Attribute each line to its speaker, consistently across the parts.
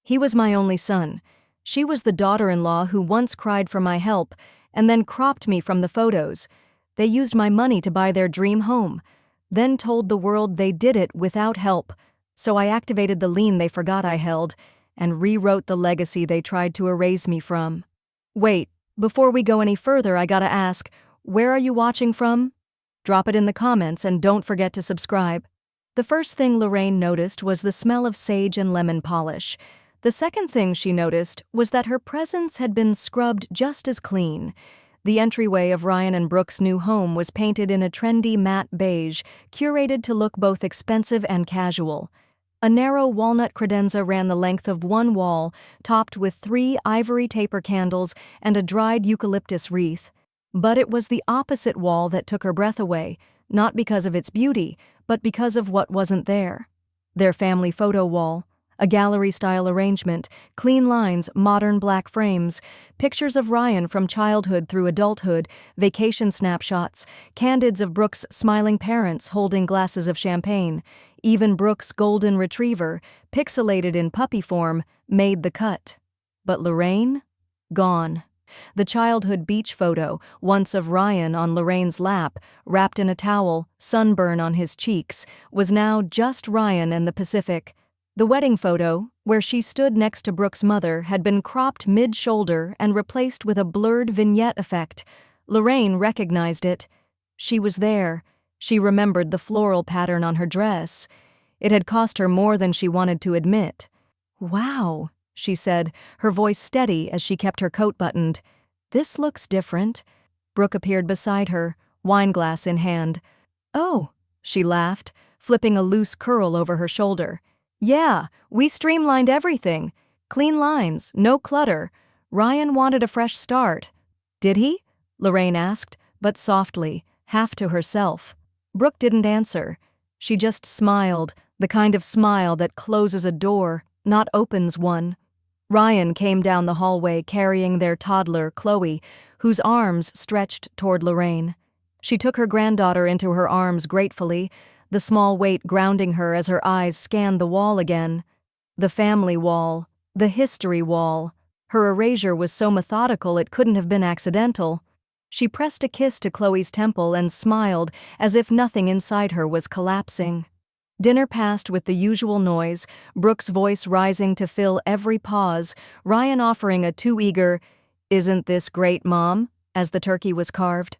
Speaker 1: He was my only son. She was the daughter-in-law who once cried for my help and then cropped me from the photos. They used my money to buy their dream home, then told the world they did it without help. So I activated the lien they forgot I held and rewrote the legacy they tried to erase me from. Wait, before we go any further, I gotta ask, where are you watching from? Drop it in the comments and don't forget to subscribe. The first thing Lorraine noticed was the smell of sage and lemon polish. The second thing she noticed was that her presence had been scrubbed just as clean. The entryway of Ryan and Brooke's new home was painted in a trendy matte beige, curated to look both expensive and casual. A narrow walnut credenza ran the length of one wall, topped with 3 ivory taper candles and a dried eucalyptus wreath. But it was the opposite wall that took her breath away, not because of its beauty, but because of what wasn't there. Their family photo wall, a gallery-style arrangement, clean lines, modern black frames, pictures of Ryan from childhood through adulthood, vacation snapshots, candids of Brooke's smiling parents holding glasses of champagne. Even Brooke's golden retriever, pixelated in puppy form, made the cut. But Lorraine? Gone. The childhood beach photo, once of Ryan on Lorraine's lap, wrapped in a towel, sunburn on his cheeks, was now just Ryan and the Pacific. The wedding photo, where she stood next to Brooke's mother, had been cropped mid-shoulder and replaced with a blurred vignette effect. Lorraine recognized it. She was there. She remembered the floral pattern on her dress. It had cost her more than she wanted to admit. "Wow," she said, her voice steady as she kept her coat buttoned. "This looks different." Brooke appeared beside her, wineglass in hand. "Oh," she laughed, flipping a loose curl over her shoulder. "Yeah, we streamlined everything. Clean lines, no clutter. Ryan wanted a fresh start." "Did he?" Lorraine asked, but softly, half to herself. Brooke didn't answer. She just smiled, the kind of smile that closes a door, not opens one. Ryan came down the hallway carrying their toddler, Chloe, whose arms stretched toward Lorraine. She took her granddaughter into her arms gratefully, the small weight grounding her as her eyes scanned the wall again. The family wall, the history wall. Her erasure was so methodical it couldn't have been accidental. She pressed a kiss to Chloe's temple and smiled as if nothing inside her was collapsing. Dinner passed with the usual noise, Brooke's voice rising to fill every pause, Ryan offering a too eager, "Isn't this great, Mom?" as the turkey was carved.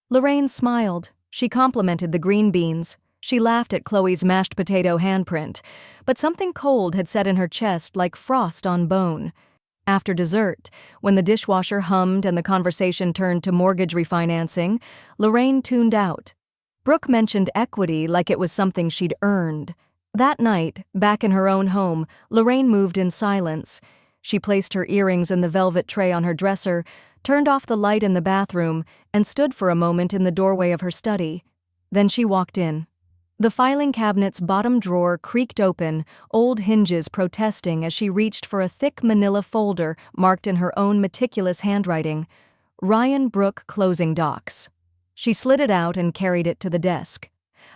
Speaker 1: Lorraine smiled. She complimented the green beans. She laughed at Chloe's mashed potato handprint, but something cold had set in her chest like frost on bone. After dessert, when the dishwasher hummed and the conversation turned to mortgage refinancing, Lorraine tuned out. Brooke mentioned equity like it was something she'd earned. That night, back in her own home, Lorraine moved in silence. She placed her earrings in the velvet tray on her dresser, turned off the light in the bathroom, and stood for a moment in the doorway of her study. Then she walked in. The filing cabinet's bottom drawer creaked open, old hinges protesting as she reached for a thick manila folder marked in her own meticulous handwriting, "Ryan Brooke Closing Docs." She slid it out and carried it to the desk.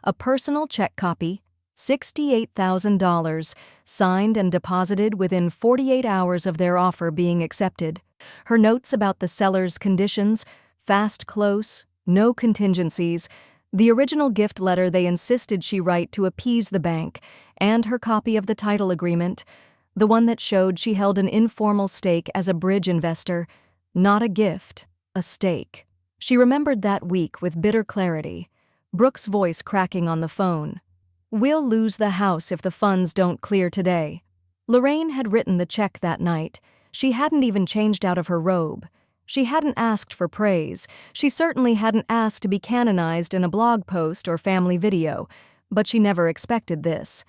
Speaker 1: A personal check copy, $68,000, signed and deposited within 48 hours of their offer being accepted. Her notes about the seller's conditions, fast close, no contingencies, the original gift letter they insisted she write to appease the bank, and her copy of the title agreement, the one that showed she held an informal stake as a bridge investor, not a gift, a stake. She remembered that week with bitter clarity, Brooke's voice cracking on the phone. "We'll lose the house if the funds don't clear today." Lorraine had written the check that night. She hadn't even changed out of her robe. She hadn't asked for praise. She certainly hadn't asked to be canonized in a blog post or family video, but she never expected this.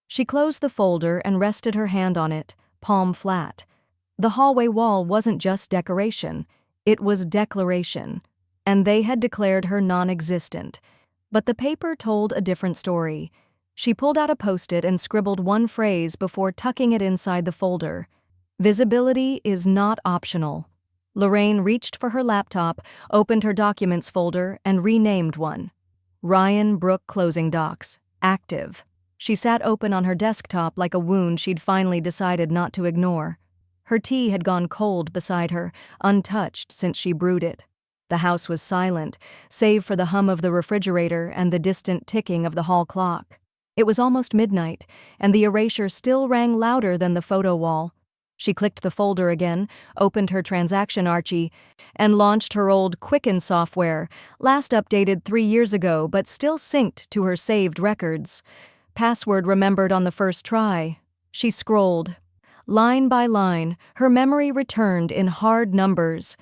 Speaker 1: She closed the folder and rested her hand on it, palm flat. The hallway wall wasn't just decoration, it was declaration, and they had declared her non-existent. But the paper told a different story. She pulled out a Post-it and scribbled one phrase before tucking it inside the folder. "Visibility is not optional." Lorraine reached for her laptop, opened her documents folder, and renamed one. "Ryan Brooke Closing Docs. Active." She sat open on her desktop like a wound she'd finally decided not to ignore. Her tea had gone cold beside her, untouched since she brewed it. The house was silent, save for the hum of the refrigerator and the distant ticking of the hall clock. It was almost midnight, and the erasure still rang louder than the photo wall. She clicked the folder again, opened her transaction archie, and launched her old Quicken software, last updated 3 years ago but still synced to her saved records. Password remembered on the first try. She scrolled. Line by line, her memory returned in hard numbers.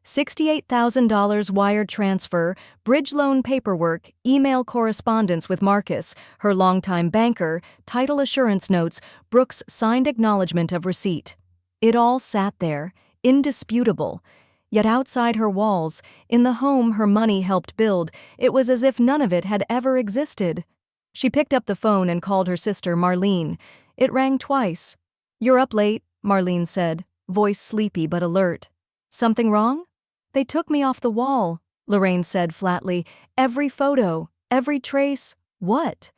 Speaker 1: $68,000 wire transfer, bridge loan paperwork, email correspondence with Marcus, her longtime banker, title assurance notes, Brooks' signed acknowledgement of receipt. It all sat there, indisputable. Yet outside her walls, in the home her money helped build, it was as if none of it had ever existed. She picked up the phone and called her sister, Marlene. It rang twice. "You're up late," Marlene said, voice sleepy but alert. "Something wrong?" "They took me off the wall," Lorraine said flatly. "Every photo, every trace." "What?"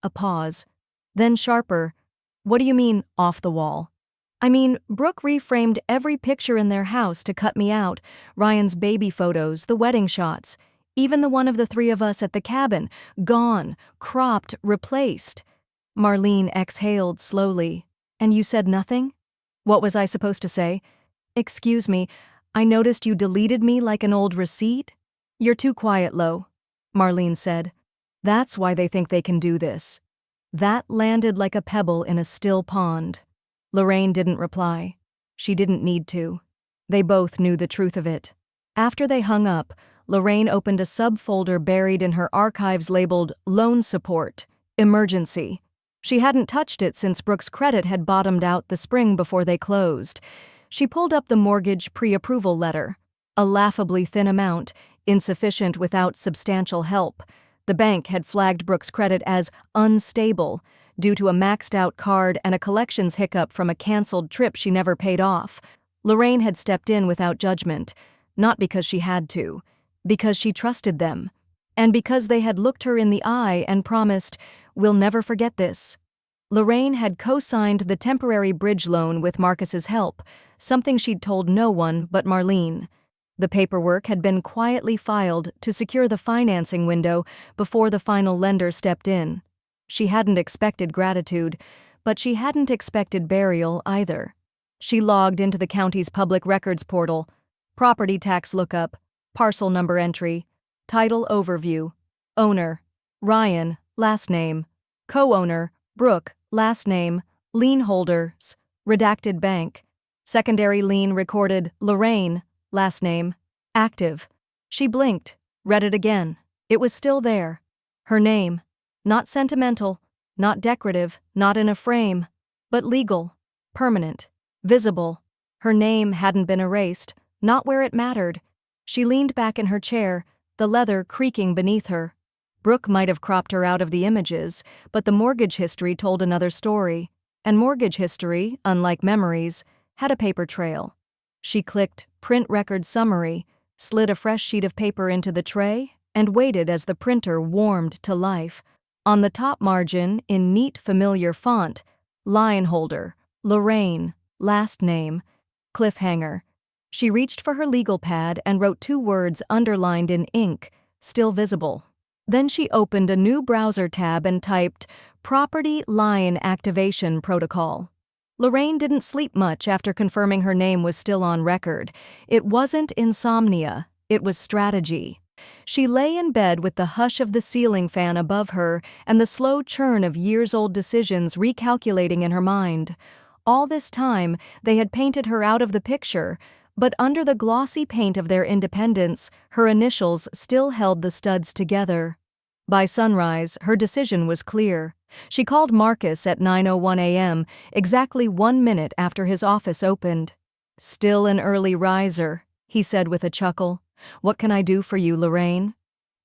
Speaker 1: A pause. Then sharper. "What do you mean, off the wall?" "I mean, Brooke reframed every picture in their house to cut me out. Ryan's baby photos, the wedding shots. Even the one of the 3 of us at the cabin. Gone, cropped, replaced." Marlene exhaled slowly. "And you said nothing?" "What was I supposed to say?" "Excuse me, I noticed you deleted me like an old receipt." "You're too quiet, Lo," Marlene said. "That's why they think they can do this." That landed like a pebble in a still pond. Lorraine didn't reply. She didn't need to. They both knew the truth of it. After they hung up, Lorraine opened a subfolder buried in her archives labeled Loan Support, Emergency. She hadn't touched it since Brooks' credit had bottomed out the spring before they closed. She pulled up the mortgage pre-approval letter. A laughably thin amount, insufficient without substantial help. The bank had flagged Brooks' credit as unstable due to a maxed-out card and a collections hiccup from a canceled trip she never paid off. Lorraine had stepped in without judgment, not because she had to, because she trusted them, and because they had looked her in the eye and promised, "We'll never forget this." Lorraine had co-signed the temporary bridge loan with Marcus's help, something she'd told no one but Marlene. The paperwork had been quietly filed to secure the financing window before the final lender stepped in. She hadn't expected gratitude, but she hadn't expected burial either. She logged into the county's public records portal. Property tax lookup, parcel number entry, title overview, owner, Ryan, last name, co-owner, Brooke, last name, lien holders, redacted bank, secondary lien recorded, Lorraine, last name, active. She blinked, read it again. It was still there. Her name, not sentimental, not decorative, not in a frame, but legal, permanent, visible. Her name hadn't been erased, not where it mattered. She leaned back in her chair, the leather creaking beneath her. Brooke might have cropped her out of the images, but the mortgage history told another story, and mortgage history, unlike memories, had a paper trail. She clicked Print Record Summary, slid a fresh sheet of paper into the tray, and waited as the printer warmed to life. On the top margin, in neat familiar font, line holder, Lorraine, last name, cliffhanger. She reached for her legal pad and wrote 2 words underlined in ink, still visible. Then she opened a new browser tab and typed, Property Line Activation Protocol. Lorraine didn't sleep much after confirming her name was still on record. It wasn't insomnia, it was strategy. She lay in bed with the hush of the ceiling fan above her and the slow churn of years-old decisions recalculating in her mind. All this time, they had painted her out of the picture, but under the glossy paint of their independence, her initials still held the studs together. By sunrise, her decision was clear. She called Marcus at 9:01 a.m., exactly 1 minute after his office opened. "Still an early riser," he said with a chuckle. "What can I do for you, Lorraine?"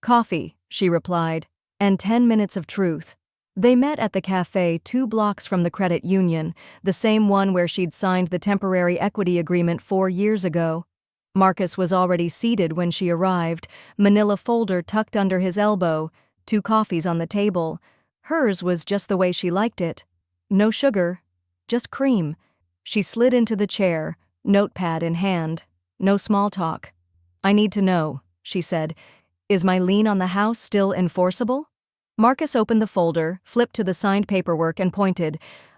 Speaker 1: "Coffee," she replied, "and 10 minutes of truth." They met at the cafe 2 blocks from the credit union, the same one where she'd signed the temporary equity agreement 4 years ago. Marcus was already seated when she arrived, manila folder tucked under his elbow, 2 coffees on the table. Hers was just the way she liked it. No sugar, just cream. She slid into the chair, notepad in hand. No small talk. "I need to know," she said. "Is my lien on the house still enforceable?" Marcus opened the folder, flipped to the signed paperwork and pointed.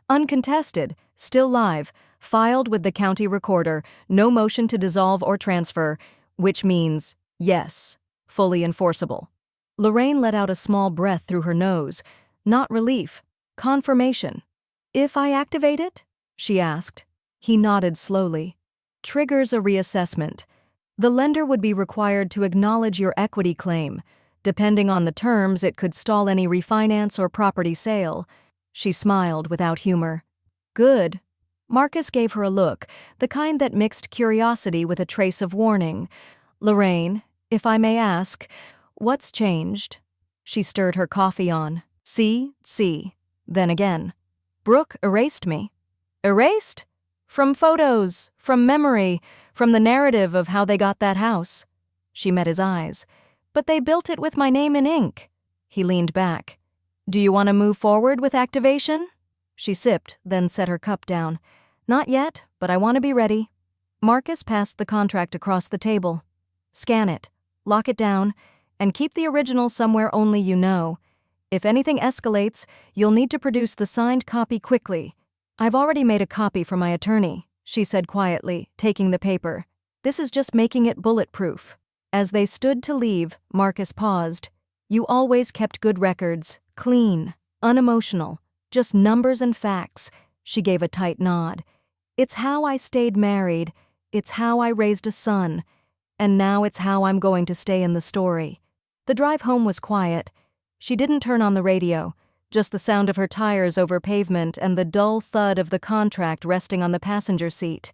Speaker 1: "Uncontested, still live, filed with the county recorder, no motion to dissolve or transfer," which means, yes, fully enforceable. Lorraine let out a small breath through her nose. Not relief, confirmation. "If I activate it?" she asked. He nodded slowly. "Triggers a reassessment. The lender would be required to acknowledge your equity claim. Depending on the terms, it could stall any refinance or property sale." She smiled without humor. "Good." Marcus gave her a look, the kind that mixed curiosity with a trace of warning. "Lorraine, if I may ask, what's changed?" She stirred her coffee on. See. Then again. "Brooke erased me." "Erased?" "From photos, from memory, from the narrative of how they got that house." She met his eyes. "But they built it with my name in ink." He leaned back. "Do you want to move forward with activation?" She sipped, then set her cup down. "Not yet, but I want to be ready." Marcus passed the contract across the table. "Scan it, lock it down, and keep the original somewhere only you know. If anything escalates, you'll need to produce the signed copy quickly." "I've already made a copy for my attorney," she said quietly, taking the paper. "This is just making it bulletproof." As they stood to leave, Marcus paused. "You always kept good records, clean, unemotional, just numbers and facts." She gave a tight nod. "It's how I stayed married. It's how I raised a son. And now it's how I'm going to stay in the story." The drive home was quiet. She didn't turn on the radio, just the sound of her tires over pavement and the dull thud of the contract resting on the passenger seat.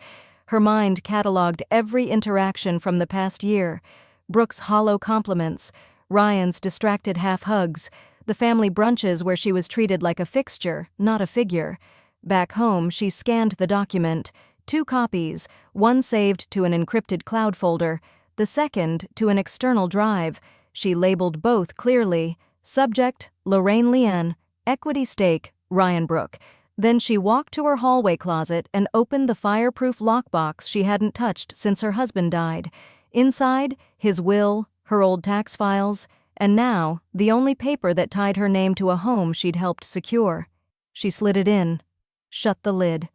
Speaker 1: Her mind cataloged every interaction from the past year. Brooke's hollow compliments, Ryan's distracted half-hugs, the family brunches where she was treated like a fixture, not a figure. Back home, she scanned the document. 2 copies, one saved to an encrypted cloud folder, the second to an external drive. She labeled both clearly. Subject, Lorraine Leanne. Equity stake, Ryan Brooke. Then she walked to her hallway closet and opened the fireproof lockbox she hadn't touched since her husband died. Inside, his will, her old tax files, and now, the only paper that tied her name to a home she'd helped secure. She slid it in, shut the lid,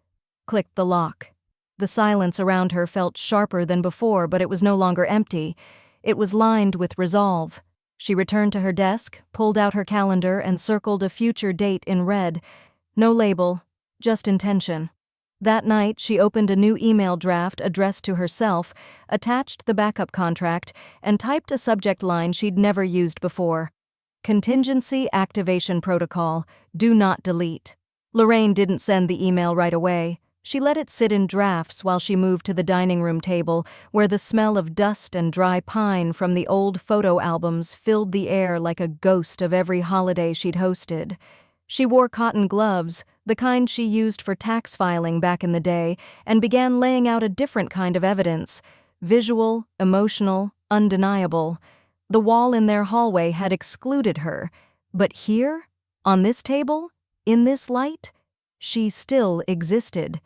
Speaker 1: clicked the lock. The silence around her felt sharper than before, but it was no longer empty. It was lined with resolve. She returned to her desk, pulled out her calendar, and circled a future date in red. No label, just intention. That night, she opened a new email draft addressed to herself, attached the backup contract, and typed a subject line she'd never used before. Contingency Activation Protocol. Do not delete. Lorraine didn't send the email right away. She let it sit in drafts while she moved to the dining room table, where the smell of dust and dry pine from the old photo albums filled the air like a ghost of every holiday she'd hosted. She wore cotton gloves, the kind she used for tax filing back in the day, and began laying out a different kind of evidence. Visual, emotional, undeniable. The wall in their hallway had excluded her. But here, on this table, in this light, she still existed.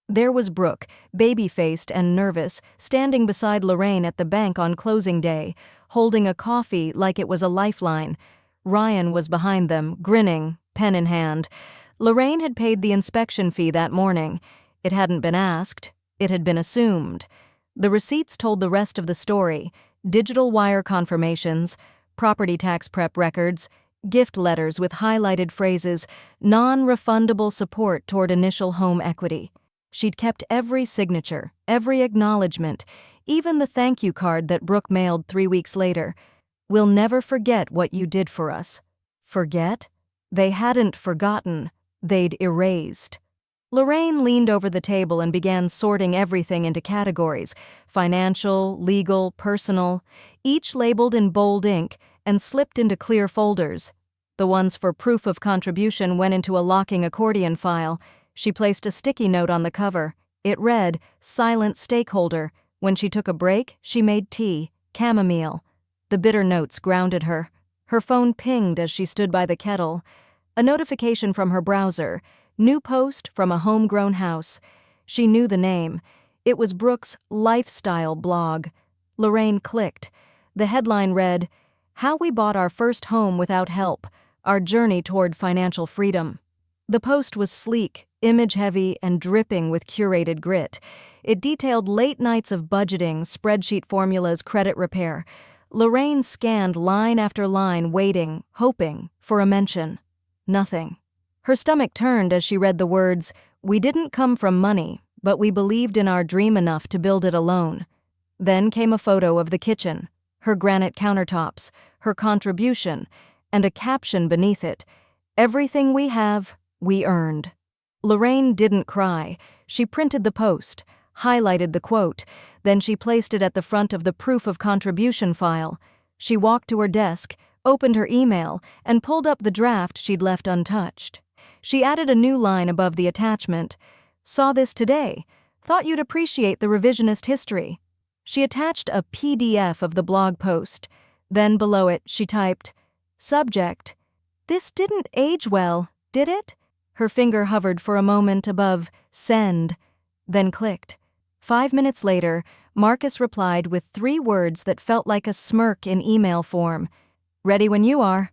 Speaker 1: There was Brooke, baby-faced and nervous, standing beside Lorraine at the bank on closing day, holding a coffee like it was a lifeline. Ryan was behind them, grinning, pen in hand. Lorraine had paid the inspection fee that morning. It hadn't been asked. It had been assumed. The receipts told the rest of the story. Digital wire confirmations, property tax prep records, gift letters with highlighted phrases, non-refundable support toward initial home equity. She'd kept every signature, every acknowledgement, even the thank you card that Brooke mailed 3 weeks later. "We'll never forget what you did for us." Forget? They hadn't forgotten. They'd erased. Lorraine leaned over the table and began sorting everything into categories: financial, legal, personal, each labeled in bold ink and slipped into clear folders. The ones for proof of contribution went into a locking accordion file. She placed a sticky note on the cover. It read, "Silent stakeholder. When she took a break, she made tea, chamomile." The bitter notes grounded her. Her phone pinged as she stood by the kettle. A notification from her browser. New post from a homegrown house. She knew the name. It was Brooke's lifestyle blog. Lorraine clicked. The headline read, "How We Bought Our First Home Without Help, Our Journey Toward Financial Freedom." The post was sleek, image-heavy, and dripping with curated grit. It detailed late nights of budgeting, spreadsheet formulas, credit repair. Lorraine scanned line after line, waiting, hoping for a mention. Nothing. Her stomach turned as she read the words, "We didn't come from money, but we believed in our dream enough to build it alone." Then came a photo of the kitchen, her granite countertops, her contribution, and a caption beneath it, "Everything we have, we earned." Lorraine didn't cry. She printed the post, highlighted the quote, then she placed it at the front of the proof of contribution file. She walked to her desk, opened her email, and pulled up the draft she'd left untouched. She added a new line above the attachment. "Saw this today. Thought you'd appreciate the revisionist history." She attached a PDF of the blog post. Then below it, she typed, "Subject, this didn't age well, did it?" Her finger hovered for a moment above send, then clicked. 5 minutes later, Marcus replied with 3 words that felt like a smirk in email form. "Ready when you are."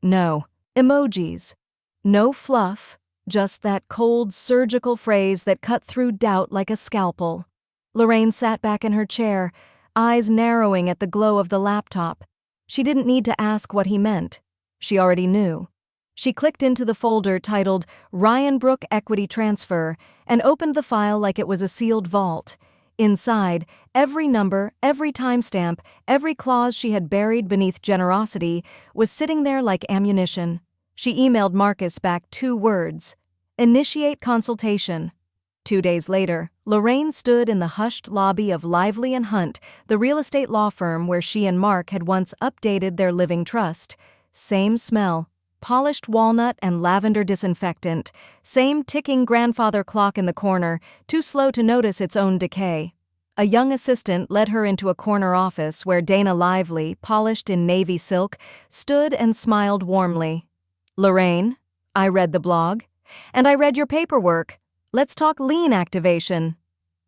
Speaker 1: No emojis. No fluff, just that cold, surgical phrase that cut through doubt like a scalpel. Lorraine sat back in her chair, eyes narrowing at the glow of the laptop. She didn't need to ask what he meant. She already knew. She clicked into the folder titled Ryan Brooke Equity Transfer and opened the file like it was a sealed vault. Inside, every number, every timestamp, every clause she had buried beneath generosity was sitting there like ammunition. She emailed Marcus back 2 words, "Initiate consultation." 2 days later, Lorraine stood in the hushed lobby of Lively and Hunt, the real estate law firm where she and Mark had once updated their living trust. Same smell, polished walnut and lavender disinfectant, same ticking grandfather clock in the corner, too slow to notice its own decay. A young assistant led her into a corner office where Dana Lively, polished in navy silk, stood and smiled warmly. "Lorraine, I read the blog. And I read your paperwork. Let's talk lien activation."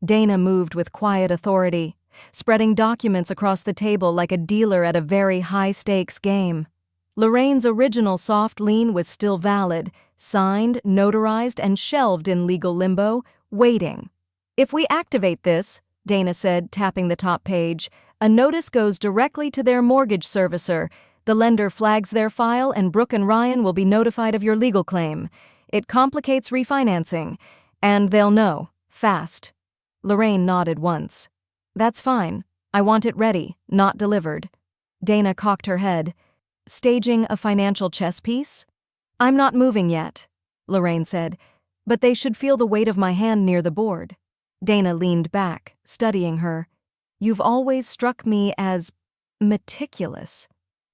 Speaker 1: Dana moved with quiet authority, spreading documents across the table like a dealer at a very high-stakes game. Lorraine's original soft lien was still valid, signed, notarized, and shelved in legal limbo, waiting. "If we activate this," Dana said, tapping the top page, "a notice goes directly to their mortgage servicer. The lender flags their file and Brooke and Ryan will be notified of your legal claim. It complicates refinancing, and they'll know, fast." Lorraine nodded once. "That's fine. I want it ready, not delivered." Dana cocked her head. "Staging a financial chess piece?" "I'm not moving yet," Lorraine said, "but they should feel the weight of my hand near the board." Dana leaned back, studying her. "You've always struck me as meticulous."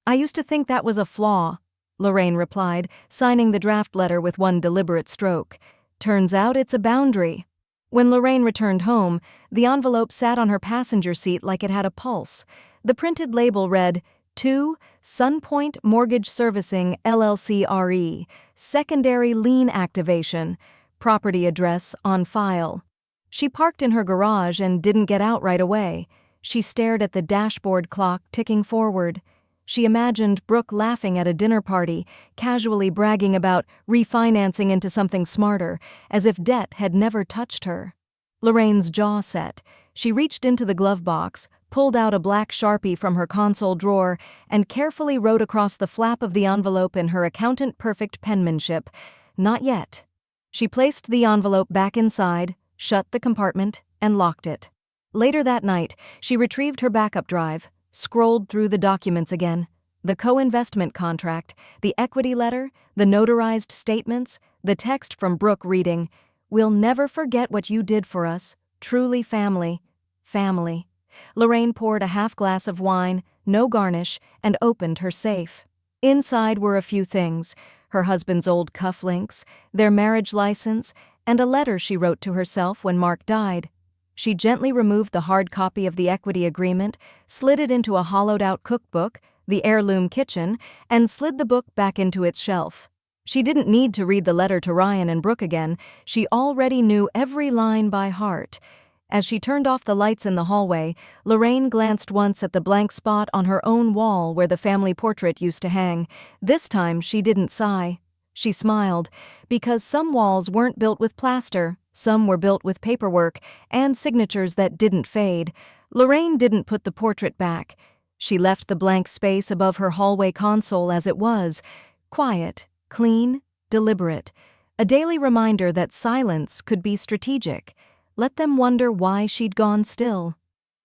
Speaker 1: "I used to think that was a flaw," Lorraine replied, signing the draft letter with one deliberate stroke. "Turns out it's a boundary." When Lorraine returned home, the envelope sat on her passenger seat like it had a pulse. The printed label read, "To Sunpoint Mortgage Servicing LLC RE, Secondary Lien Activation, Property Address on File." She parked in her garage and didn't get out right away. She stared at the dashboard clock ticking forward. She imagined Brooke laughing at a dinner party, casually bragging about refinancing into something smarter, as if debt had never touched her. Lorraine's jaw set. She reached into the glove box, pulled out a black Sharpie from her console drawer, and carefully wrote across the flap of the envelope in her accountant-perfect penmanship, "Not yet." She placed the envelope back inside, shut the compartment, and locked it. Later that night, she retrieved her backup drive, scrolled through the documents again. The co-investment contract, the equity letter, the notarized statements, the text from Brooke reading, "We'll never forget what you did for us. Truly family. Family." Lorraine poured a half glass of wine, no garnish, and opened her safe. Inside were a few things: her husband's old cufflinks, their marriage license, and a letter she wrote to herself when Mark died. She gently removed the hard copy of the equity agreement, slid it into a hollowed-out cookbook, the heirloom kitchen, and slid the book back into its shelf. She didn't need to read the letter to Ryan and Brooke again. She already knew every line by heart. As she turned off the lights in the hallway, Lorraine glanced once at the blank spot on her own wall where the family portrait used to hang. This time she didn't sigh. She smiled, because some walls weren't built with plaster, some were built with paperwork and signatures that didn't fade. Lorraine didn't put the portrait back. She left the blank space above her hallway console as it was, quiet, clean, deliberate, a daily reminder that silence could be strategic. Let them wonder why she'd gone still.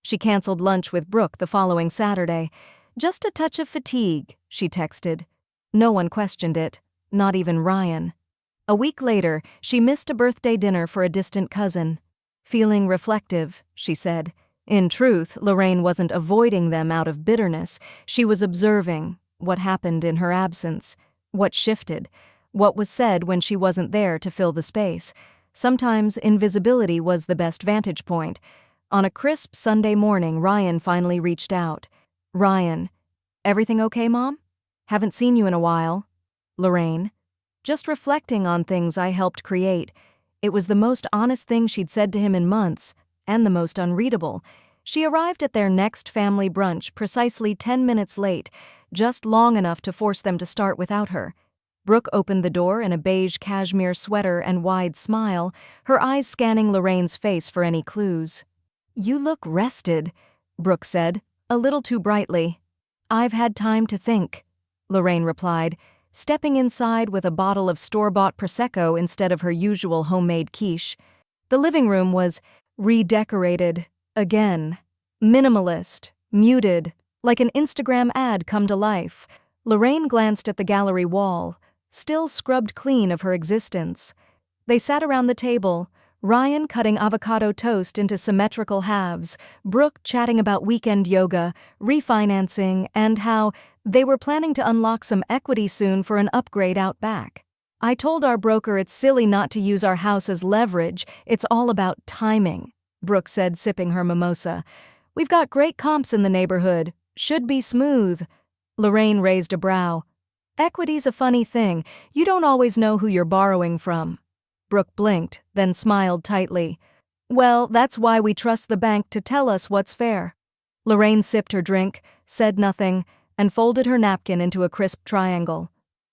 Speaker 1: She canceled lunch with Brooke the following Saturday. "Just a touch of fatigue," she texted. No one questioned it, not even Ryan. A week later, she missed a birthday dinner for a distant cousin. "Feeling reflective," she said. In truth, Lorraine wasn't avoiding them out of bitterness. She was observing what happened in her absence, what shifted, what was said when she wasn't there to fill the space. Sometimes invisibility was the best vantage point. On a crisp Sunday morning, Ryan finally reached out. "Ryan, everything okay, Mom? Haven't seen you in a while." "Lorraine, just reflecting on things I helped create." It was the most honest thing she'd said to him in months, and the most unreadable. She arrived at their next family brunch precisely 10 minutes late, just long enough to force them to start without her. Brooke opened the door in a beige cashmere sweater and wide smile, her eyes scanning Lorraine's face for any clues. "You look rested," Brooke said, a little too brightly. "I've had time to think," Lorraine replied, stepping inside with a bottle of store-bought Prosecco instead of her usual homemade quiche. The living room was redecorated again. Minimalist, muted, like an Instagram ad come to life. Lorraine glanced at the gallery wall, still scrubbed clean of her existence. They sat around the table, Ryan cutting avocado toast into symmetrical halves, Brooke chatting about weekend yoga, refinancing, and how they were planning to unlock some equity soon for an upgrade out back. "I told our broker it's silly not to use our house as leverage, it's all about timing," Brooke said, sipping her mimosa. "We've got great comps in the neighborhood. Should be smooth." Lorraine raised a brow. "Equity's a funny thing. You don't always know who you're borrowing from." Brooke blinked, then smiled tightly. "Well, that's why we trust the bank to tell us what's fair." Lorraine sipped her drink, said nothing, and folded her napkin into a crisp triangle.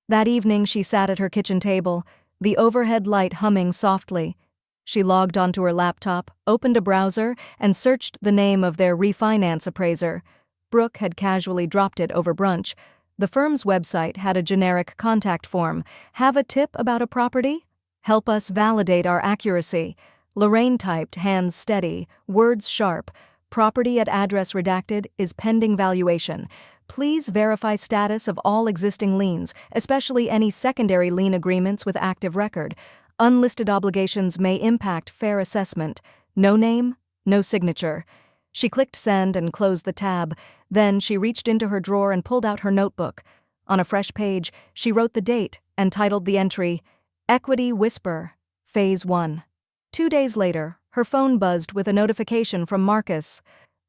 Speaker 1: That evening she sat at her kitchen table, the overhead light humming softly. She logged onto her laptop, opened a browser, and searched the name of their refinance appraiser. Brooke had casually dropped it over brunch. The firm's website had a generic contact form. "Have a tip about a property? Help us validate our accuracy." Lorraine typed, hands steady, words sharp. "Property at address redacted is pending valuation. Please verify status of all existing liens, especially any secondary lien agreements with active record. Unlisted obligations may impact fair assessment. No name, no signature." She clicked send and closed the tab. Then she reached into her drawer and pulled out her notebook. On a fresh page, she wrote the date and titled the entry, "Equity Whisper, Phase 1. 2 days later, her phone buzzed with a notification from Marcus.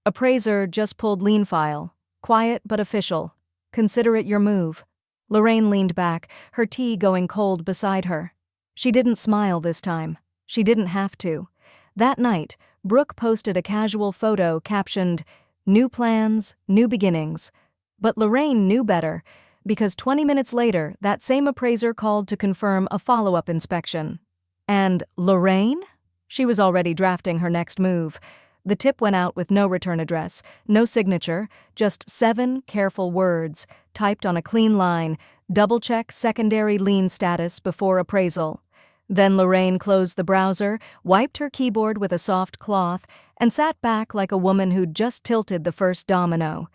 Speaker 1: "Appraiser just pulled lien file. Quiet but official. Consider it your move." Lorraine leaned back, her tea going cold beside her. She didn't smile this time. She didn't have to. That night, Brooke posted a casual photo captioned, "New plans, new beginnings." But Lorraine knew better, because 20 minutes later, that same appraiser called to confirm a follow-up inspection. And Lorraine? She was already drafting her next move. The tip went out with no return address, no signature, just 7 careful words, typed on a clean line, "Double-check secondary lien status before appraisal." Then Lorraine closed the browser, wiped her keyboard with a soft cloth, and sat back like a woman who'd just tilted the first domino.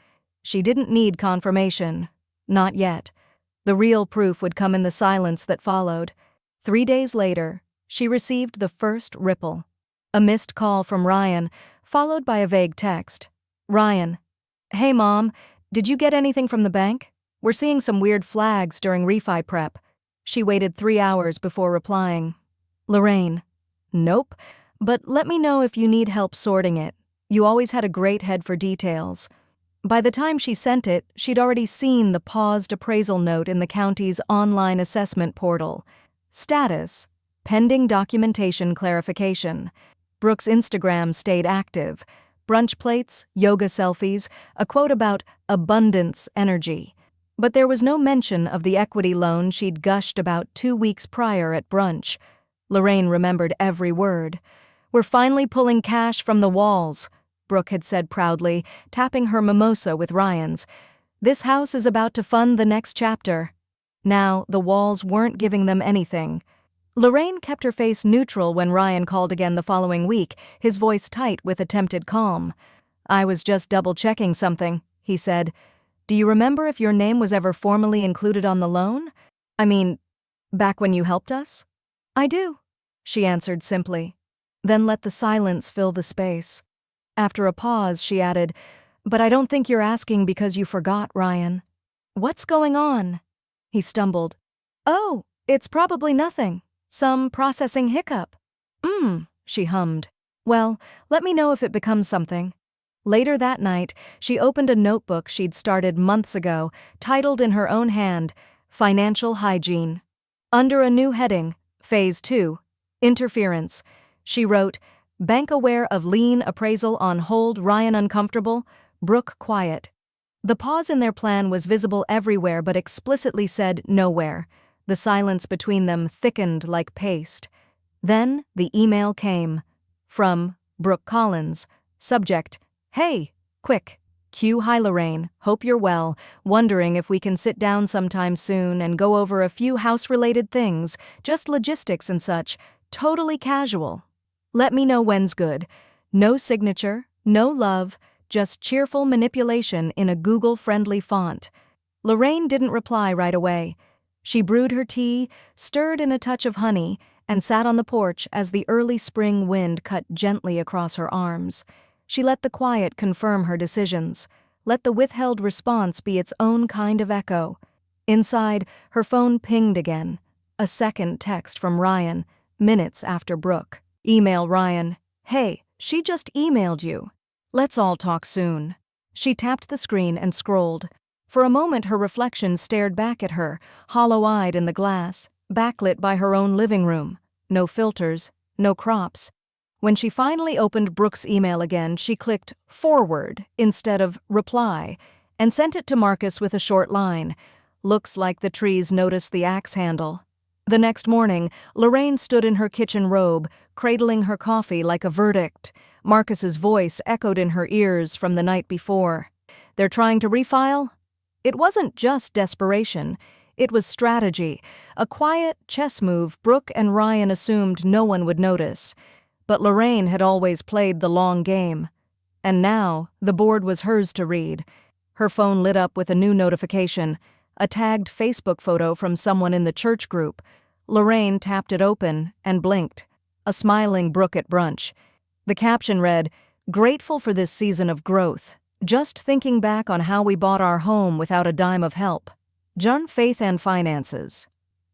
Speaker 1: She didn't need confirmation. Not yet. The real proof would come in the silence that followed. 3 days later, she received the first ripple. A missed call from Ryan, followed by a vague text. "Ryan, hey Mom, did you get anything from the bank? We're seeing some weird flags during refi prep." She waited 3 hours before replying. Lorraine, "Nope, but let me know if you need help sorting it. You always had a great head for details." By the time she sent it, she'd already seen the paused appraisal note in the county's online assessment portal. Status: pending documentation clarification. Brooke's Instagram stayed active. Brunch plates, yoga selfies, a quote about abundance energy. But there was no mention of the equity loan she'd gushed about 2 weeks prior at brunch. Lorraine remembered every word. "We're finally pulling cash from the walls," Brooke had said proudly, tapping her mimosa with Ryan's. "This house is about to fund the next chapter." Now, the walls weren't giving them anything. Lorraine kept her face neutral when Ryan called again the following week, his voice tight with attempted calm. "I was just double-checking something," he said. "Do you remember if your name was ever formally included on the loan? I mean, back when you helped us?" "I do," she answered simply. Then let the silence fill the space. After a pause, she added, "But I don't think you're asking because you forgot, Ryan." "What's going on?" He stumbled. "Oh, it's probably nothing. Some processing hiccup." She hummed. "Well, let me know if it becomes something." Later that night, she opened a notebook she'd started months ago, titled in her own hand, Financial Hygiene. Under a new heading, Phase 2, Interference, she wrote, "Bank aware of lien appraisal on hold, Ryan uncomfortable, Brooke quiet." The pause in their plan was visible everywhere but explicitly said nowhere. The silence between them thickened like paste. Then the email came. From Brooke Collins. Subject: "Hey, quick. Q. Hi Lorraine, hope you're well. Wondering if we can sit down sometime soon and go over a few house-related things, just logistics and such, totally casual. Let me know when's good. No signature, no love, just cheerful manipulation in a Google-friendly font." Lorraine didn't reply right away. She brewed her tea, stirred in a touch of honey, and sat on the porch as the early spring wind cut gently across her arms. She let the quiet confirm her decisions, let the withheld response be its own kind of echo. Inside, her phone pinged again. A second text from Ryan, minutes after Brooke. Email Ryan, "Hey, she just emailed you. Let's all talk soon." She tapped the screen and scrolled. For a moment her reflection stared back at her, hollow-eyed in the glass, backlit by her own living room. No filters, no crops. When she finally opened Brooke's email again, she clicked forward instead of reply and sent it to Marcus with a short line. "Looks like the trees noticed the axe handle." The next morning, Lorraine stood in her kitchen robe, cradling her coffee like a verdict. Marcus's voice echoed in her ears from the night before. "They're trying to refile?" It wasn't just desperation. It was strategy, a quiet chess move Brooke and Ryan assumed no one would notice. But Lorraine had always played the long game. And now, the board was hers to read. Her phone lit up with a new notification, a tagged Facebook photo from someone in the church group. Lorraine tapped it open and blinked. A smiling Brooke at brunch. The caption read, "Grateful for this season of growth. Just thinking back on how we bought our home without a dime of help. John, faith and finances."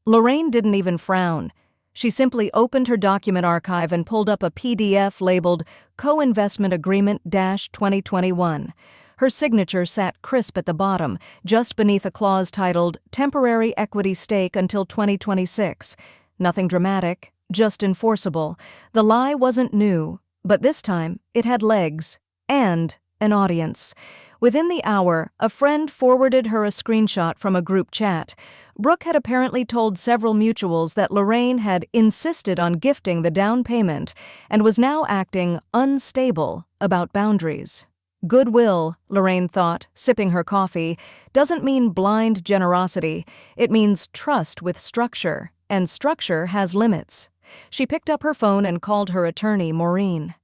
Speaker 1: Lorraine didn't even frown. She simply opened her document archive and pulled up a PDF labeled Co-Investment Agreement-2021. Her signature sat crisp at the bottom, just beneath a clause titled Temporary Equity Stake until 2026. Nothing dramatic, just enforceable. The lie wasn't new, but this time it had legs and an audience. Within the hour, a friend forwarded her a screenshot from a group chat. Brooke had apparently told several mutuals that Lorraine had insisted on gifting the down payment and was now acting unstable about boundaries. Goodwill, Lorraine thought, sipping her coffee, doesn't mean blind generosity. It means trust with structure, and structure has limits. She picked up her phone and called her attorney, Maureen.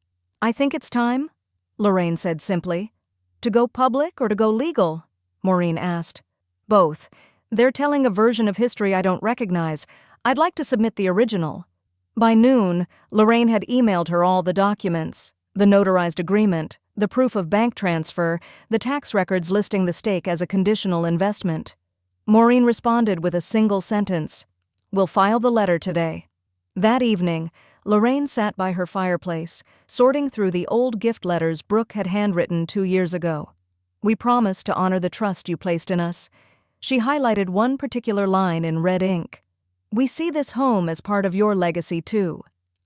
Speaker 1: "I think it's time," Lorraine said simply. "To go public or to go legal?" Maureen asked. "Both. They're telling a version of history I don't recognize. I'd like to submit the original." By noon, Lorraine had emailed her all the documents, the notarized agreement, the proof of bank transfer, the tax records listing the stake as a conditional investment. Maureen responded with a single sentence, "We'll file the letter today." That evening, Lorraine sat by her fireplace, sorting through the old gift letters Brooke had handwritten 2 years ago. We promise to honor the trust you placed in us." She highlighted one particular line in red ink. "We see this home as part of your legacy, too."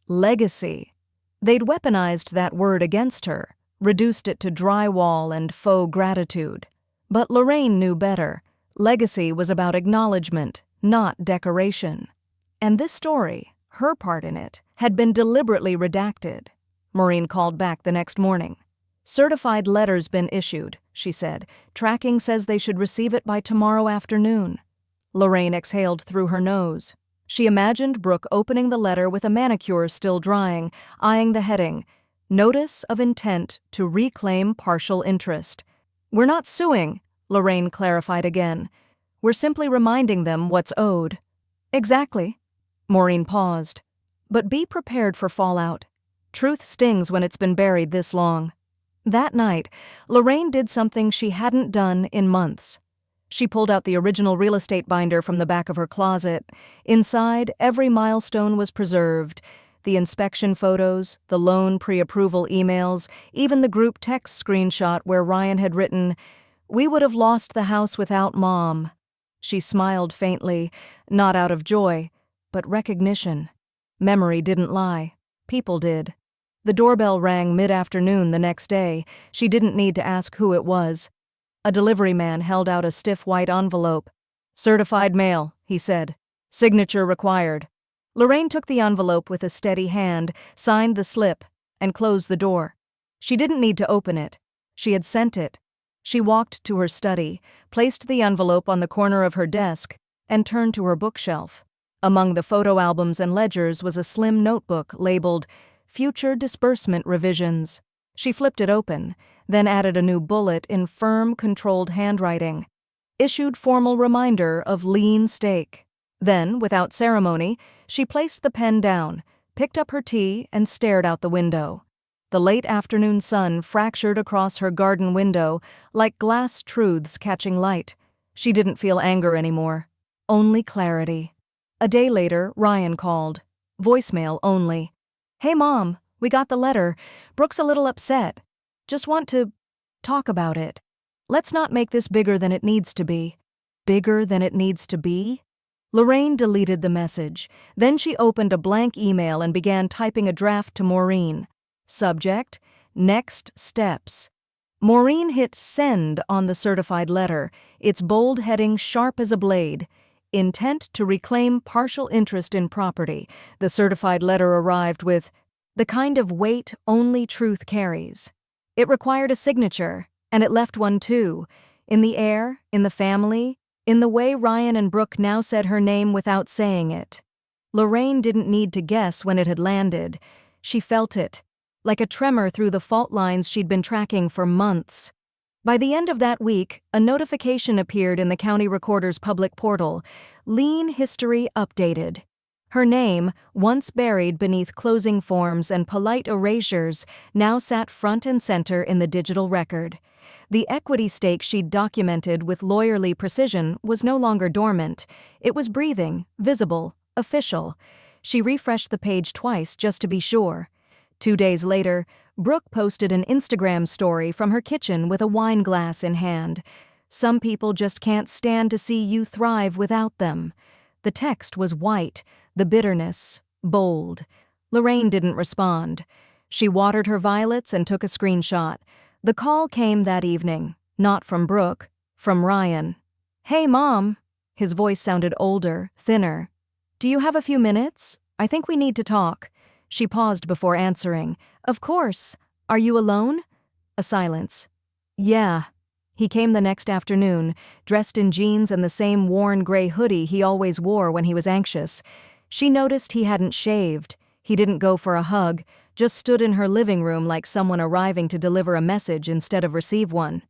Speaker 1: Legacy. They'd weaponized that word against her, reduced it to drywall and faux gratitude. But Lorraine knew better. Legacy was about acknowledgement, not decoration. And this story, her part in it, had been deliberately redacted. Maureen called back the next morning. "Certified letter's been issued," she said. "Tracking says they should receive it by tomorrow afternoon." Lorraine exhaled through her nose. She imagined Brooke opening the letter with a manicure still drying, eyeing the heading, "Notice of intent to reclaim partial interest." "We're not suing," Lorraine clarified again. "We're simply reminding them what's owed." "Exactly." Maureen paused. "But be prepared for fallout. Truth stings when it's been buried this long." That night, Lorraine did something she hadn't done in months. She pulled out the original real estate binder from the back of her closet. Inside, every milestone was preserved. The inspection photos, the loan pre-approval emails, even the group text screenshot where Ryan had written, "We would have lost the house without Mom." She smiled faintly, not out of joy, but recognition. Memory didn't lie. People did. The doorbell rang mid-afternoon the next day. She didn't need to ask who it was. A delivery man held out a stiff white envelope. "Certified mail," he said. "Signature required." Lorraine took the envelope with a steady hand, signed the slip, and closed the door. She didn't need to open it. She had sent it. She walked to her study, placed the envelope on the corner of her desk, and turned to her bookshelf. Among the photo albums and ledgers was a slim notebook labeled "Future Disbursement Revisions." She flipped it open, then added a new bullet in firm, controlled handwriting. "Issued formal reminder of lien stake." Then, without ceremony, she placed the pen down, picked up her tea, and stared out the window. The late afternoon sun fractured across her garden window like glass truths catching light. She didn't feel anger anymore. Only clarity. A day later, Ryan called. Voicemail only. "Hey, Mom, we got the letter. Brooke's a little upset. Just want to talk about it. Let's not make this bigger than it needs to be." Bigger than it needs to be? Lorraine deleted the message. Then she opened a blank email and began typing a draft to Maureen. Subject: Next Steps. Maureen hit send on the certified letter, its bold heading sharp as a blade. Intent to reclaim partial interest in property. The certified letter arrived with the kind of weight only truth carries. It required a signature, and it left one too. In the air, in the family, in the way Ryan and Brooke now said her name without saying it. Lorraine didn't need to guess when it had landed. She felt it, like a tremor through the fault lines she'd been tracking for months. By the end of that week, a notification appeared in the county recorder's public portal. Lien history updated. Her name, once buried beneath closing forms and polite erasures, now sat front and center in the digital record. The equity stake she'd documented with lawyerly precision was no longer dormant. It was breathing, visible, official. She refreshed the page twice just to be sure. 2 days later, Brooke posted an Instagram story from her kitchen with a wine glass in hand. "Some people just can't stand to see you thrive without them." The text was white, the bitterness bold. Lorraine didn't respond. She watered her violets and took a screenshot. The call came that evening, not from Brooke, from Ryan. "Hey, Mom." His voice sounded older, thinner. "Do you have a few minutes? I think we need to talk." She paused before answering. "Of course. Are you alone?" A silence. "Yeah." He came the next afternoon, dressed in jeans and the same worn gray hoodie he always wore when he was anxious. She noticed he hadn't shaved. He didn't go for a hug, just stood in her living room like someone arriving to deliver a message instead of receive one.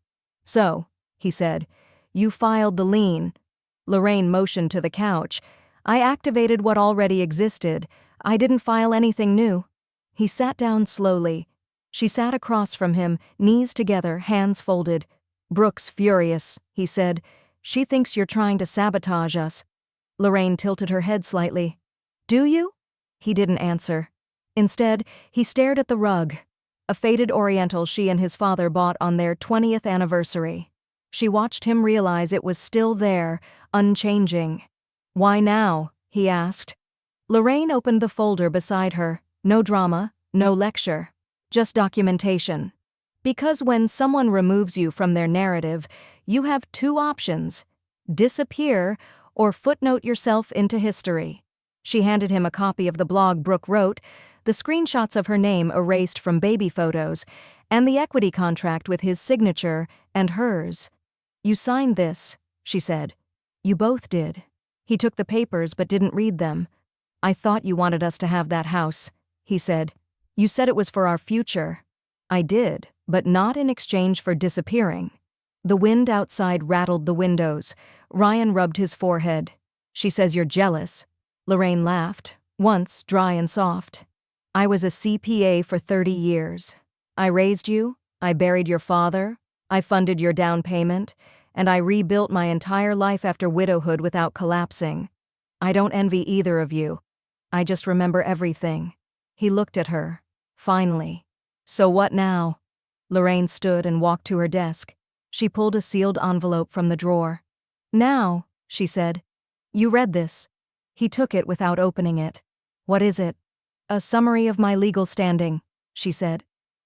Speaker 1: "So," he said, "you filed the lien." Lorraine motioned to the couch. "I activated what already existed. I didn't file anything new." He sat down slowly. She sat across from him, knees together, hands folded. "Brooke's furious," he said. "She thinks you're trying to sabotage us." Lorraine tilted her head slightly. "Do you?" He didn't answer. Instead, he stared at the rug. a faded Oriental she and his father bought on their 20th anniversary. She watched him realize it was still there, unchanging. "Why now?" he asked. Lorraine opened the folder beside her. No drama, no lecture. Just documentation. Because when someone removes you from their narrative, you have two options: disappear or footnote yourself into history. She handed him a copy of the blog Brooke wrote, the screenshots of her name erased from baby photos, and the equity contract with his signature and hers. "You signed this," she said. "You both did." He took the papers but didn't read them. "I thought you wanted us to have that house," he said. "You said it was for our future." "I did, but not in exchange for disappearing." The wind outside rattled the windows. Ryan rubbed his forehead. "She says you're jealous." Lorraine laughed, once dry and soft. "I was a CPA for 30 years. I raised you, I buried your father, I funded your down payment, and I rebuilt my entire life after widowhood without collapsing. I don't envy either of you. I just remember everything." He looked at her. Finally. "So what now?" Lorraine stood and walked to her desk. She pulled a sealed envelope from the drawer. "Now," she said. "You read this." He took it without opening it. "What is it?" "A summary of my legal standing," she said.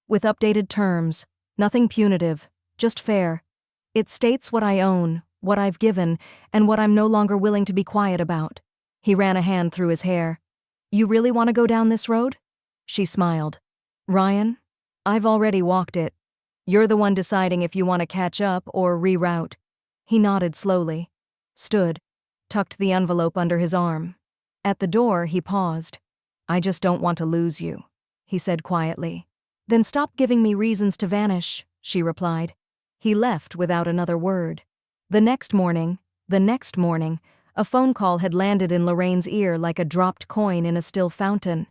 Speaker 1: "With updated terms. Nothing punitive, just fair. It states what I own, what I've given, and what I'm no longer willing to be quiet about." He ran a hand through his hair. "You really want to go down this road?" She smiled. "Ryan, I've already walked it. You're the one deciding if you want to catch up or reroute." He nodded slowly, stood, tucked the envelope under his arm. At the door, he paused. "I just don't want to lose you," he said quietly. "Then stop giving me reasons to vanish," she replied. He left without another word. The next morning, a phone call had landed in Lorraine's ear like a dropped coin in a still fountain.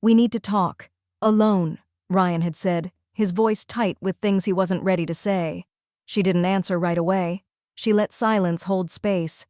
Speaker 1: "We need to talk. Alone," Ryan had said, his voice tight with things he wasn't ready to say. She didn't answer right away. She let silence hold space.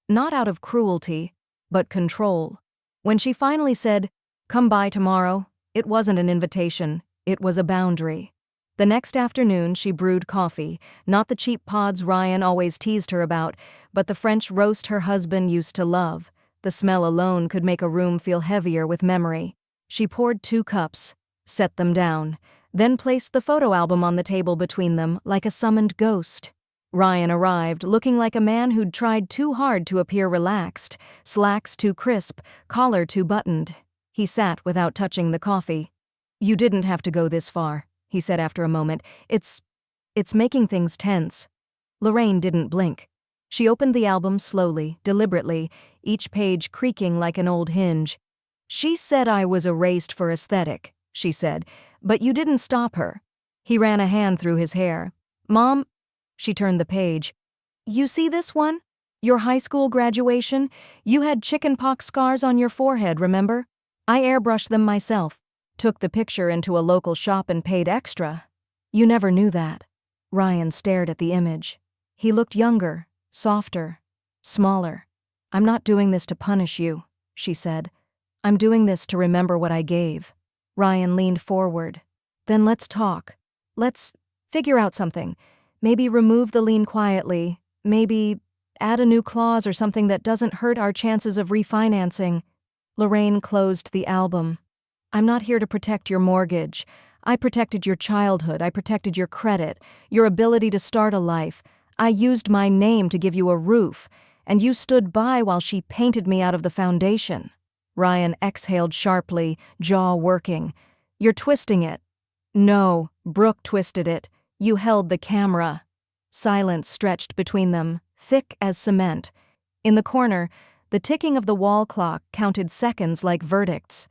Speaker 1: Not out of cruelty, but control. When she finally said, "Come by tomorrow," it wasn't an invitation, it was a boundary. The next afternoon she brewed coffee, not the cheap pods Ryan always teased her about, but the French roast her husband used to love. The smell alone could make a room feel heavier with memory. She poured 2 cups, set them down, then placed the photo album on the table between them like a summoned ghost. Ryan arrived, looking like a man who'd tried too hard to appear relaxed, slacks too crisp, collar too buttoned. He sat without touching the coffee. "You didn't have to go this far," he said after a moment. It's making things tense." Lorraine didn't blink. She opened the album slowly, deliberately, each page creaking like an old hinge. "She said I was erased for aesthetic," she said, "but you didn't stop her." He ran a hand through his hair. "Mom," she turned the page. "You see this one? Your high school graduation? You had chickenpox scars on your forehead, remember? I airbrushed them myself. Took the picture into a local shop and paid extra. You never knew that." Ryan stared at the image. He looked younger, softer, smaller. "I'm not doing this to punish you," she said. "I'm doing this to remember what I gave." Ryan leaned forward. "Then let's talk. Let's figure out something. Maybe remove the lien quietly. Maybe add a new clause or something that doesn't hurt our chances of refinancing." Lorraine closed the album. "I'm not here to protect your mortgage. I protected your childhood. I protected your credit, your ability to start a life. I used my name to give you a roof, and you stood by while she painted me out of the foundation." Ryan exhaled sharply, jaw working. "You're twisting it." "No, Brooke twisted it. You held the camera." Silence stretched between them, thick as cement. In the corner, the ticking of the wall clock counted seconds like verdicts.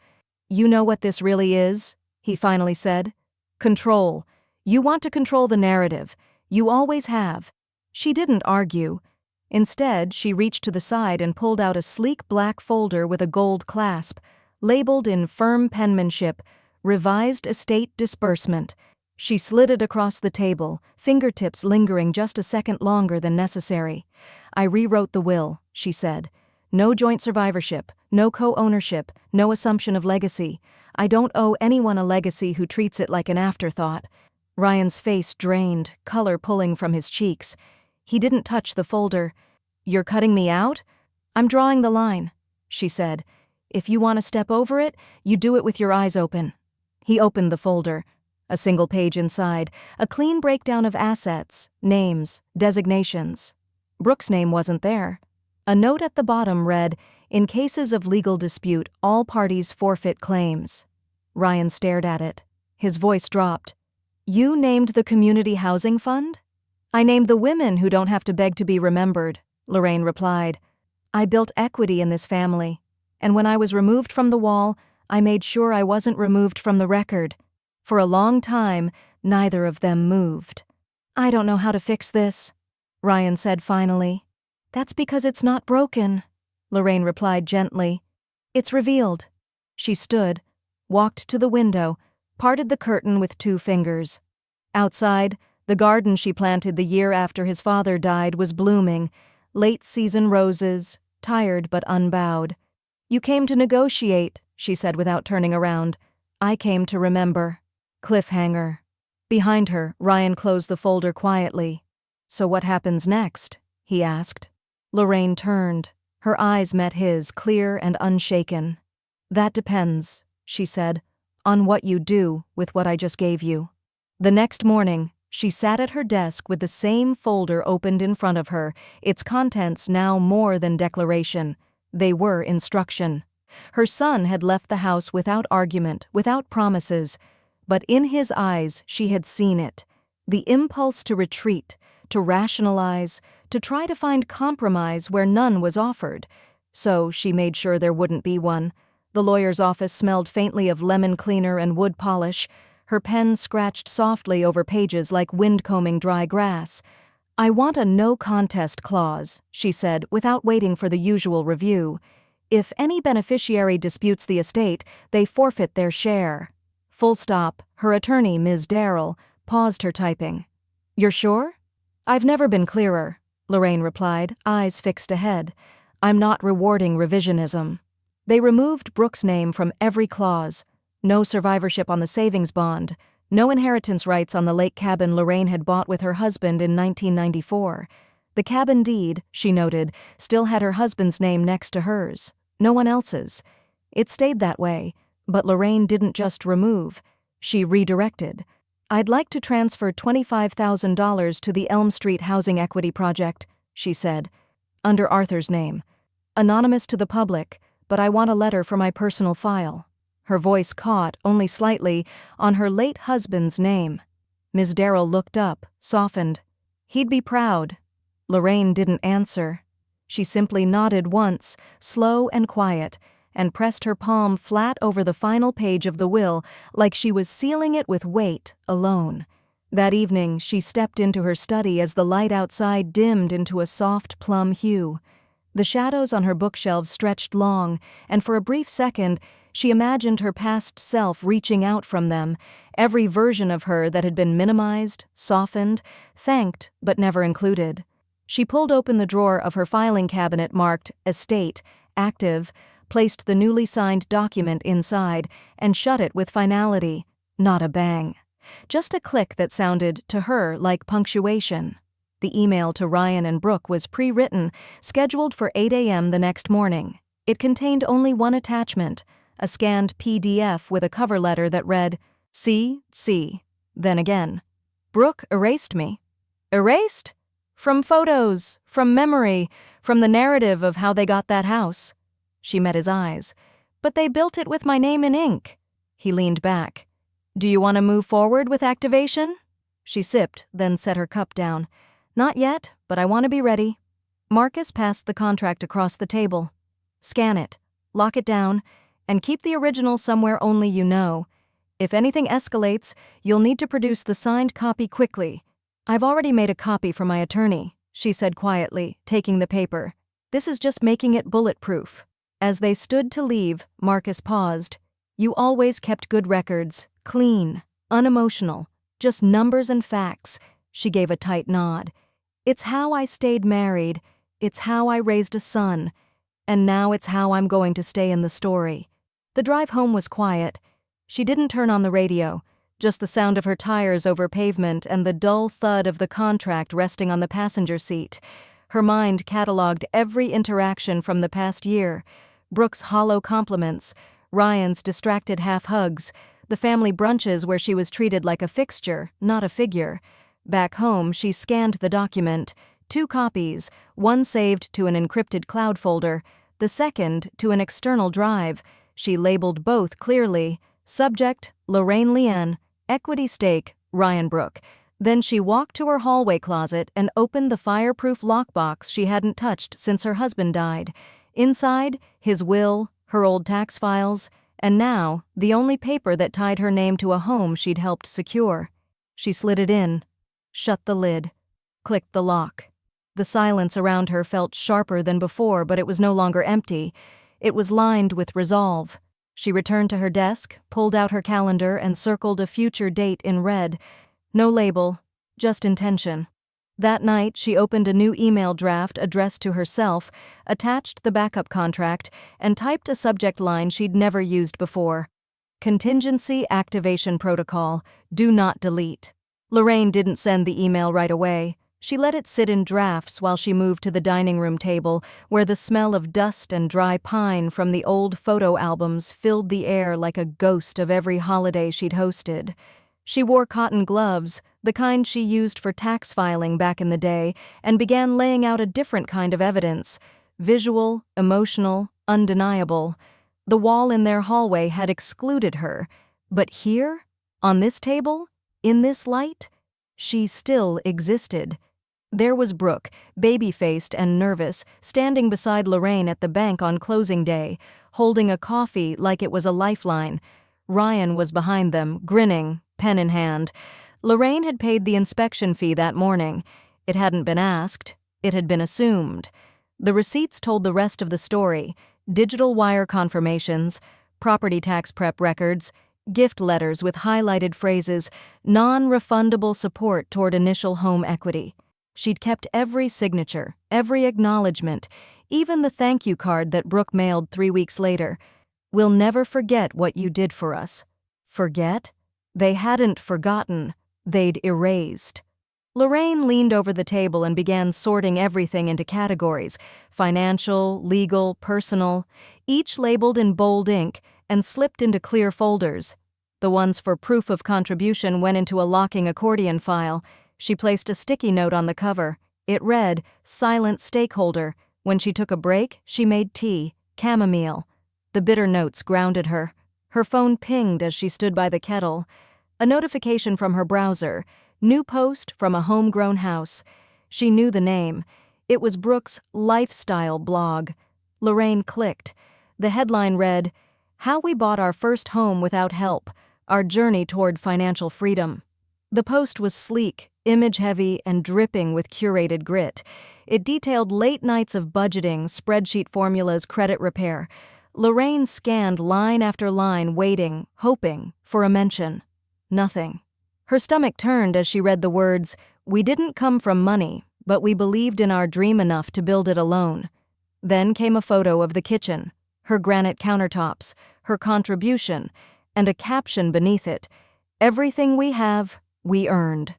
Speaker 1: "You know what this really is?" he finally said. "Control. You want to control the narrative. You always have." She didn't argue. Instead, she reached to the side and pulled out a sleek black folder with a gold clasp, labeled in firm penmanship, "Revised Estate Disbursement." She slid it across the table, fingertips lingering just a second longer than necessary. "I rewrote the will," she said. "No joint survivorship, no co-ownership, no assumption of legacy. I don't owe anyone a legacy who treats it like an afterthought. Ryan's face drained, color pulling from his cheeks. He didn't touch the folder. You're cutting me out? I'm drawing the line, she said. If you want to step over it, you do it with your eyes open. He opened the folder. A single page inside, a clean breakdown of assets, names, designations. Brooke's name wasn't there. A note at the bottom read, "In cases of legal dispute, all parties forfeit claims." Ryan stared at it. His voice dropped. You named the community housing fund? I named the women who don't have to beg to be remembered, Lorraine replied. I built equity in this family, and when I was removed from the wall, I made sure I wasn't removed from the record. For a long time, neither of them moved. I don't know how to fix this, Ryan said finally. That's because it's not broken, Lorraine replied gently. It's revealed. She stood, walked to the window, parted the curtain with 2 fingers. Outside, the garden she planted the year after his father died was blooming, late-season roses, tired but unbowed. You came to negotiate, she said without turning around. I came to remember. Cliffhanger. Behind her, Ryan closed the folder quietly. So what happens next? He asked. Lorraine turned. Her eyes met his, clear and unshaken. That depends, she said, on what you do with what I just gave you. The next morning, she sat at her desk with the same folder opened in front of her, its contents now more than declaration. They were instruction. Her son had left the house without argument, without promises, but in his eyes she had seen it. The impulse to retreat, to rationalize, to try to find compromise where none was offered. So she made sure there wouldn't be one. The lawyer's office smelled faintly of lemon cleaner and wood polish. Her pen scratched softly over pages like wind combing dry grass. I want a no-contest clause, she said, without waiting for the usual review. If any beneficiary disputes the estate, they forfeit their share. Full stop. Her attorney, Ms. Darrell, paused her typing. You're sure? I've never been clearer, Lorraine replied, eyes fixed ahead. I'm not rewarding revisionism. They removed Brooke's name from every clause. No survivorship on the savings bond. No inheritance rights on the lake cabin Lorraine had bought with her husband in 1994. The cabin deed, she noted, still had her husband's name next to hers. No one else's. It stayed that way, but Lorraine didn't just remove. She redirected. I'd like to transfer $25,000 to the Elm Street Housing Equity Project, she said, under Arthur's name. Anonymous to the public, but I want a letter for my personal file. Her voice caught, only slightly, on her late husband's name. Ms. Darrell looked up, softened. He'd be proud. Lorraine didn't answer. She simply nodded once, slow and quiet, and pressed her palm flat over the final page of the will, like she was sealing it with weight, alone. That evening, she stepped into her study as the light outside dimmed into a soft plum hue. The shadows on her bookshelves stretched long, and for a brief second, she imagined her past self reaching out from them, every version of her that had been minimized, softened, thanked, but never included. She pulled open the drawer of her filing cabinet marked Estate, Active, placed the newly signed document inside, and shut it with finality. Not a bang. Just a click that sounded, to her, like punctuation. The email to Ryan and Brooke was pre-written, scheduled for 8 a.m. the next morning. It contained only one attachment, a scanned PDF with a cover letter that read, C. Then again. Brooke erased me. Erased? From photos, from memory, from the narrative of how they got that house. She met his eyes. But they built it with my name in ink. He leaned back. Do you want to move forward with activation? She sipped, then set her cup down. Not yet, but I want to be ready. Marcus passed the contract across the table. Scan it, lock it down, and keep the original somewhere only you know. If anything escalates, you'll need to produce the signed copy quickly. I've already made a copy for my attorney, she said quietly, taking the paper. This is just making it bulletproof. As they stood to leave, Marcus paused. You always kept good records, clean, unemotional, just numbers and facts. She gave a tight nod. It's how I stayed married. It's how I raised a son. And now it's how I'm going to stay in the story. The drive home was quiet. She didn't turn on the radio, just the sound of her tires over pavement and the dull thud of the contract resting on the passenger seat. Her mind cataloged every interaction from the past year. Brooke's hollow compliments, Ryan's distracted half-hugs, the family brunches where she was treated like a fixture, not a figure. Back home, she scanned the document. 2 copies, one saved to an encrypted cloud folder, the second to an external drive. She labeled both clearly. Subject, Lorraine Leanne. Equity stake, Ryan Brooke. Then she walked to her hallway closet and opened the fireproof lockbox she hadn't touched since her husband died. Inside, his will, her old tax files, and now, the only paper that tied her name to a home she'd helped secure. She slid it in, shut the lid, clicked the lock. The silence around her felt sharper than before, but it was no longer empty. It was lined with resolve. She returned to her desk, pulled out her calendar, and circled a future date in red. No label, just intention. That night, she opened a new email draft addressed to herself, attached the backup contract, and typed a subject line she'd never used before. Contingency Activation Protocol. Do not delete. Lorraine didn't send the email right away. She let it sit in drafts while she moved to the dining room table, where the smell of dust and dry pine from the old photo albums filled the air like a ghost of every holiday she'd hosted. She wore cotton gloves, the kind she used for tax filing back in the day, and began laying out a different kind of evidence: visual, emotional, undeniable. The wall in their hallway had excluded her, but here, on this table, in this light, she still existed. There was Brooke, baby-faced and nervous, standing beside Lorraine at the bank on closing day, holding a coffee like it was a lifeline. Ryan was behind them, grinning, pen in hand. Lorraine had paid the inspection fee that morning. It hadn't been asked. It had been assumed. The receipts told the rest of the story: digital wire confirmations, property tax prep records, gift letters with highlighted phrases, non-refundable support toward initial home equity. She'd kept every signature, every acknowledgement, even the thank you card that Brooke mailed 3 weeks later. "We'll never forget what you did for us." Forget? They hadn't forgotten. They'd erased. Lorraine leaned over the table and began sorting everything into categories: financial, legal, personal, each labeled in bold ink and slipped into clear folders. The ones for proof of contribution went into a locking accordion file. She placed a sticky note on the cover. It read, "Silent stakeholder. When she took a break, she made tea, chamomile." The bitter notes grounded her. Her phone pinged as she stood by the kettle. A notification from her browser. New post from a homegrown house. She knew the name. It was Brooke's lifestyle blog. Lorraine clicked. The headline read, "How we bought our first home without help. Our journey toward financial freedom." The post was sleek, image-heavy, and dripping with curated grit. It detailed late nights of budgeting, spreadsheet formulas, credit repair. Lorraine scanned line after line, waiting, hoping for a mention. Nothing. Her stomach turned as she read the words, "We didn't come from money, but we believed in our dream enough to build it alone." Then came a photo of the kitchen, her granite countertops, her contribution, and a caption beneath it, "Everything we have, we earned."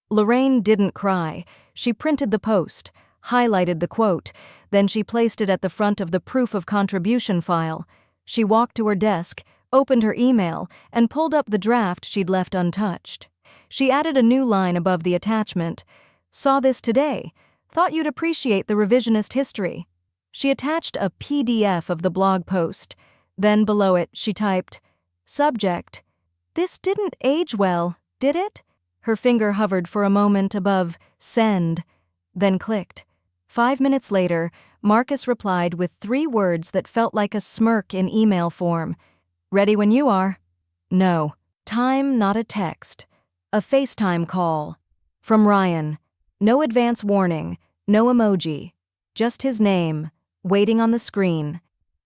Speaker 1: Lorraine didn't cry. She printed the post, highlighted the quote, then she placed it at the front of the proof of contribution file. She walked to her desk, opened her email, and pulled up the draft she'd left untouched. She added a new line above the attachment. "Saw this today. Thought you'd appreciate the revisionist history." She attached a PDF of the blog post. Then below it, she typed, "Subject. This didn't age well, did it?" Her finger hovered for a moment above "send," then clicked. 5 minutes later, Marcus replied with 3 words that felt like a smirk in email form. "Ready when you are." No. Time, not a text. A FaceTime call. From Ryan. No advance warning, no emoji. Just his name, waiting on the screen.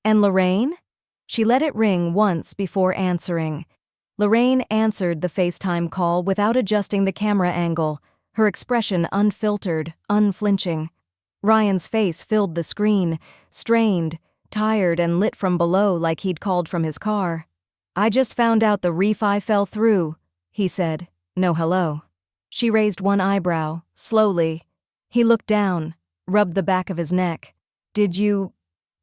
Speaker 1: And Lorraine? She let it ring once before answering. Lorraine answered the FaceTime call without adjusting the camera angle, her expression unfiltered, unflinching. Ryan's face filled the screen, strained, tired, and lit from below like he'd called from his car. I just found out the refi fell through, he said. No hello. She raised one eyebrow, slowly. He looked down, rubbed the back of his neck. Did you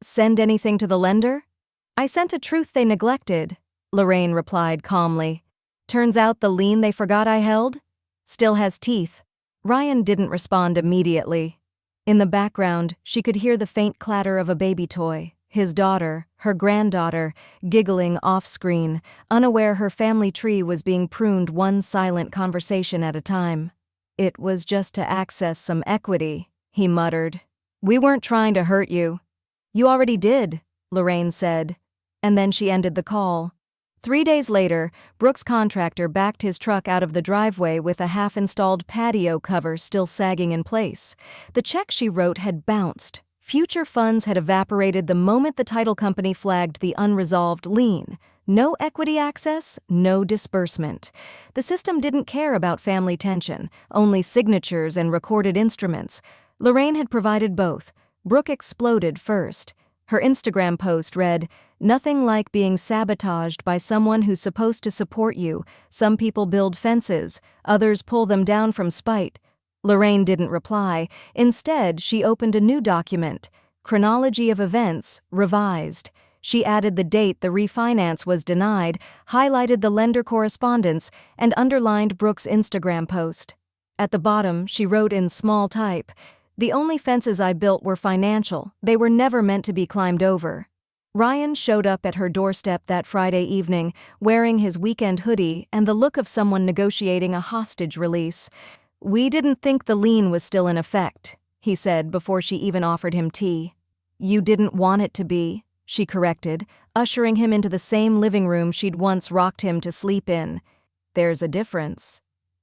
Speaker 1: send anything to the lender? I sent a truth they neglected, Lorraine replied calmly. Turns out the lien they forgot I held still has teeth. Ryan didn't respond immediately. In the background, she could hear the faint clatter of a baby toy, his daughter, her granddaughter, giggling off-screen, unaware her family tree was being pruned one silent conversation at a time. It was just to access some equity, he muttered. We weren't trying to hurt you. You already did, Lorraine said. And then she ended the call. 3 days later, Brooks' contractor backed his truck out of the driveway with a half-installed patio cover still sagging in place. The check she wrote had bounced. Future funds had evaporated the moment the title company flagged the unresolved lien. No equity access, no disbursement. The system didn't care about family tension, only signatures and recorded instruments. Lorraine had provided both. Brooke exploded first. Her Instagram post read, "Nothing like being sabotaged by someone who's supposed to support you. Some people build fences, others pull them down from spite." Lorraine didn't reply. Instead, she opened a new document, Chronology of Events, Revised. She added the date the refinance was denied, highlighted the lender correspondence, and underlined Brooks' Instagram post. At the bottom, she wrote in small type, "The only fences I built were financial. They were never meant to be climbed over." Ryan showed up at her doorstep that Friday evening, wearing his weekend hoodie and the look of someone negotiating a hostage release. "We didn't think the lien was still in effect," he said before she even offered him tea. "You didn't want it to be," she corrected, ushering him into the same living room she'd once rocked him to sleep in. "There's a difference."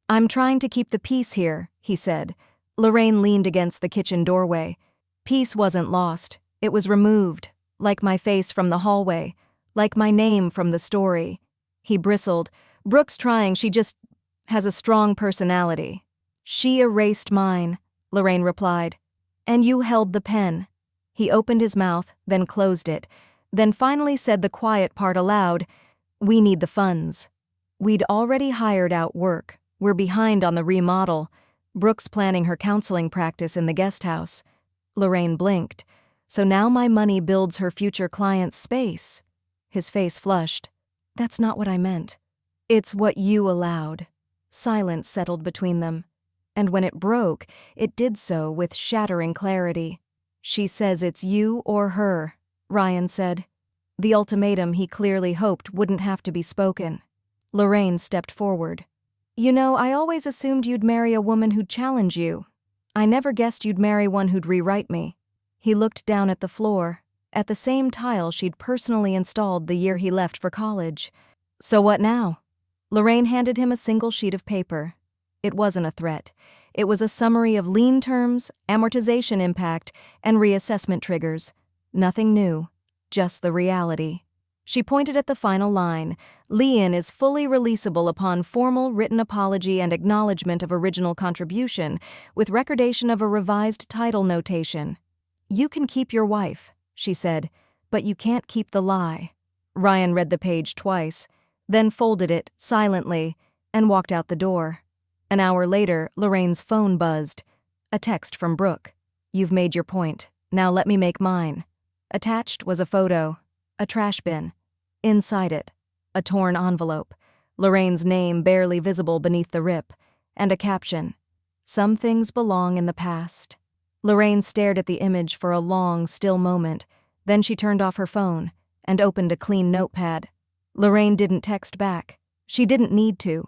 Speaker 1: "I'm trying to keep the peace here," he said. Lorraine leaned against the kitchen doorway. Peace wasn't lost. It was removed, like my face from the hallway, like my name from the story. He bristled. "Brooke's trying, she just has a strong personality." "She erased mine," Lorraine replied. "And you held the pen." He opened his mouth, then closed it, then finally said the quiet part aloud, "We need the funds." We'd already hired out work. We're behind on the remodel. Brooke's planning her counseling practice in the guest house. Lorraine blinked. "So now my money builds her future client's space." His face flushed. "That's not what I meant. It's what you allowed." Silence settled between them. And when it broke, it did so with shattering clarity. "She says it's you or her," Ryan said. The ultimatum he clearly hoped wouldn't have to be spoken. Lorraine stepped forward. "You know, I always assumed you'd marry a woman who'd challenge you. I never guessed you'd marry one who'd rewrite me." He looked down at the floor, at the same tile she'd personally installed the year he left for college. "So what now?" Lorraine handed him a single sheet of paper. It wasn't a threat. It was a summary of lien terms, amortization impact, and reassessment triggers. Nothing new, just the reality. She pointed at the final line, "Lien is fully releasable upon formal written apology and acknowledgement of original contribution, with recordation of a revised title notation." "You can keep your wife," she said, "but you can't keep the lie." Ryan read the page twice, then folded it silently and walked out the door. An hour later, Lorraine's phone buzzed. A text from Brooke. "You've made your point. Now let me make mine." Attached was a photo, a trash bin. Inside it, a torn envelope, Lorraine's name barely visible beneath the rip, and a caption, "Some things belong in the past." Lorraine stared at the image for a long, still moment. Then she turned off her phone and opened a clean notepad. Lorraine didn't text back. She didn't need to.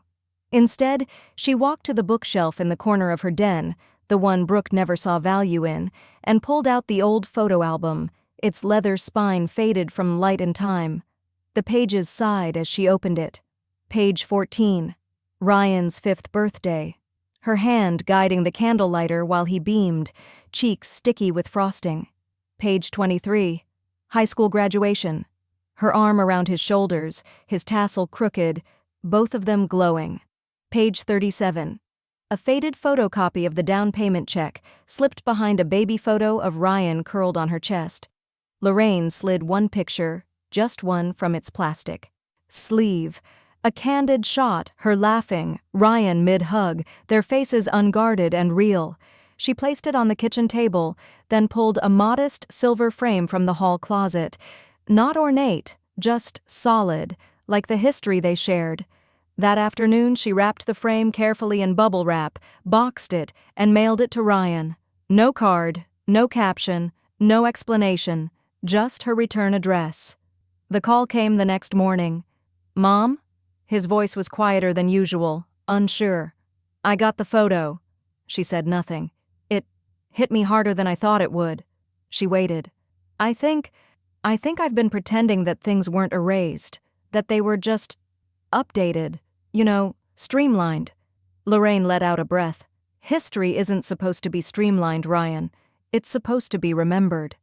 Speaker 1: Instead, she walked to the bookshelf in the corner of her den, the one Brooke never saw value in, and pulled out the old photo album, its leather spine faded from light and time. The pages sighed as she opened it. Page 14. Ryan's 5th birthday. Her hand guiding the candle lighter while he beamed, cheeks sticky with frosting. Page 23. High school graduation. Her arm around his shoulders, his tassel crooked, both of them glowing. Page 37. A faded photocopy of the down payment check slipped behind a baby photo of Ryan curled on her chest. Lorraine slid one picture, just one, from its plastic. sleeve. A candid shot, her laughing, Ryan mid-hug, their faces unguarded and real. She placed it on the kitchen table, then pulled a modest silver frame from the hall closet. Not ornate, just solid, like the history they shared. That afternoon, she wrapped the frame carefully in bubble wrap, boxed it, and mailed it to Ryan. No card, no caption, no explanation, just her return address. The call came the next morning. "Mom?" His voice was quieter than usual, unsure. "I got the photo." She said nothing. "It hit me harder than I thought it would." She waited. I think I've been pretending that things weren't erased, that they were just updated, streamlined." Lorraine let out a breath. "History isn't supposed to be streamlined, Ryan. It's supposed to be remembered."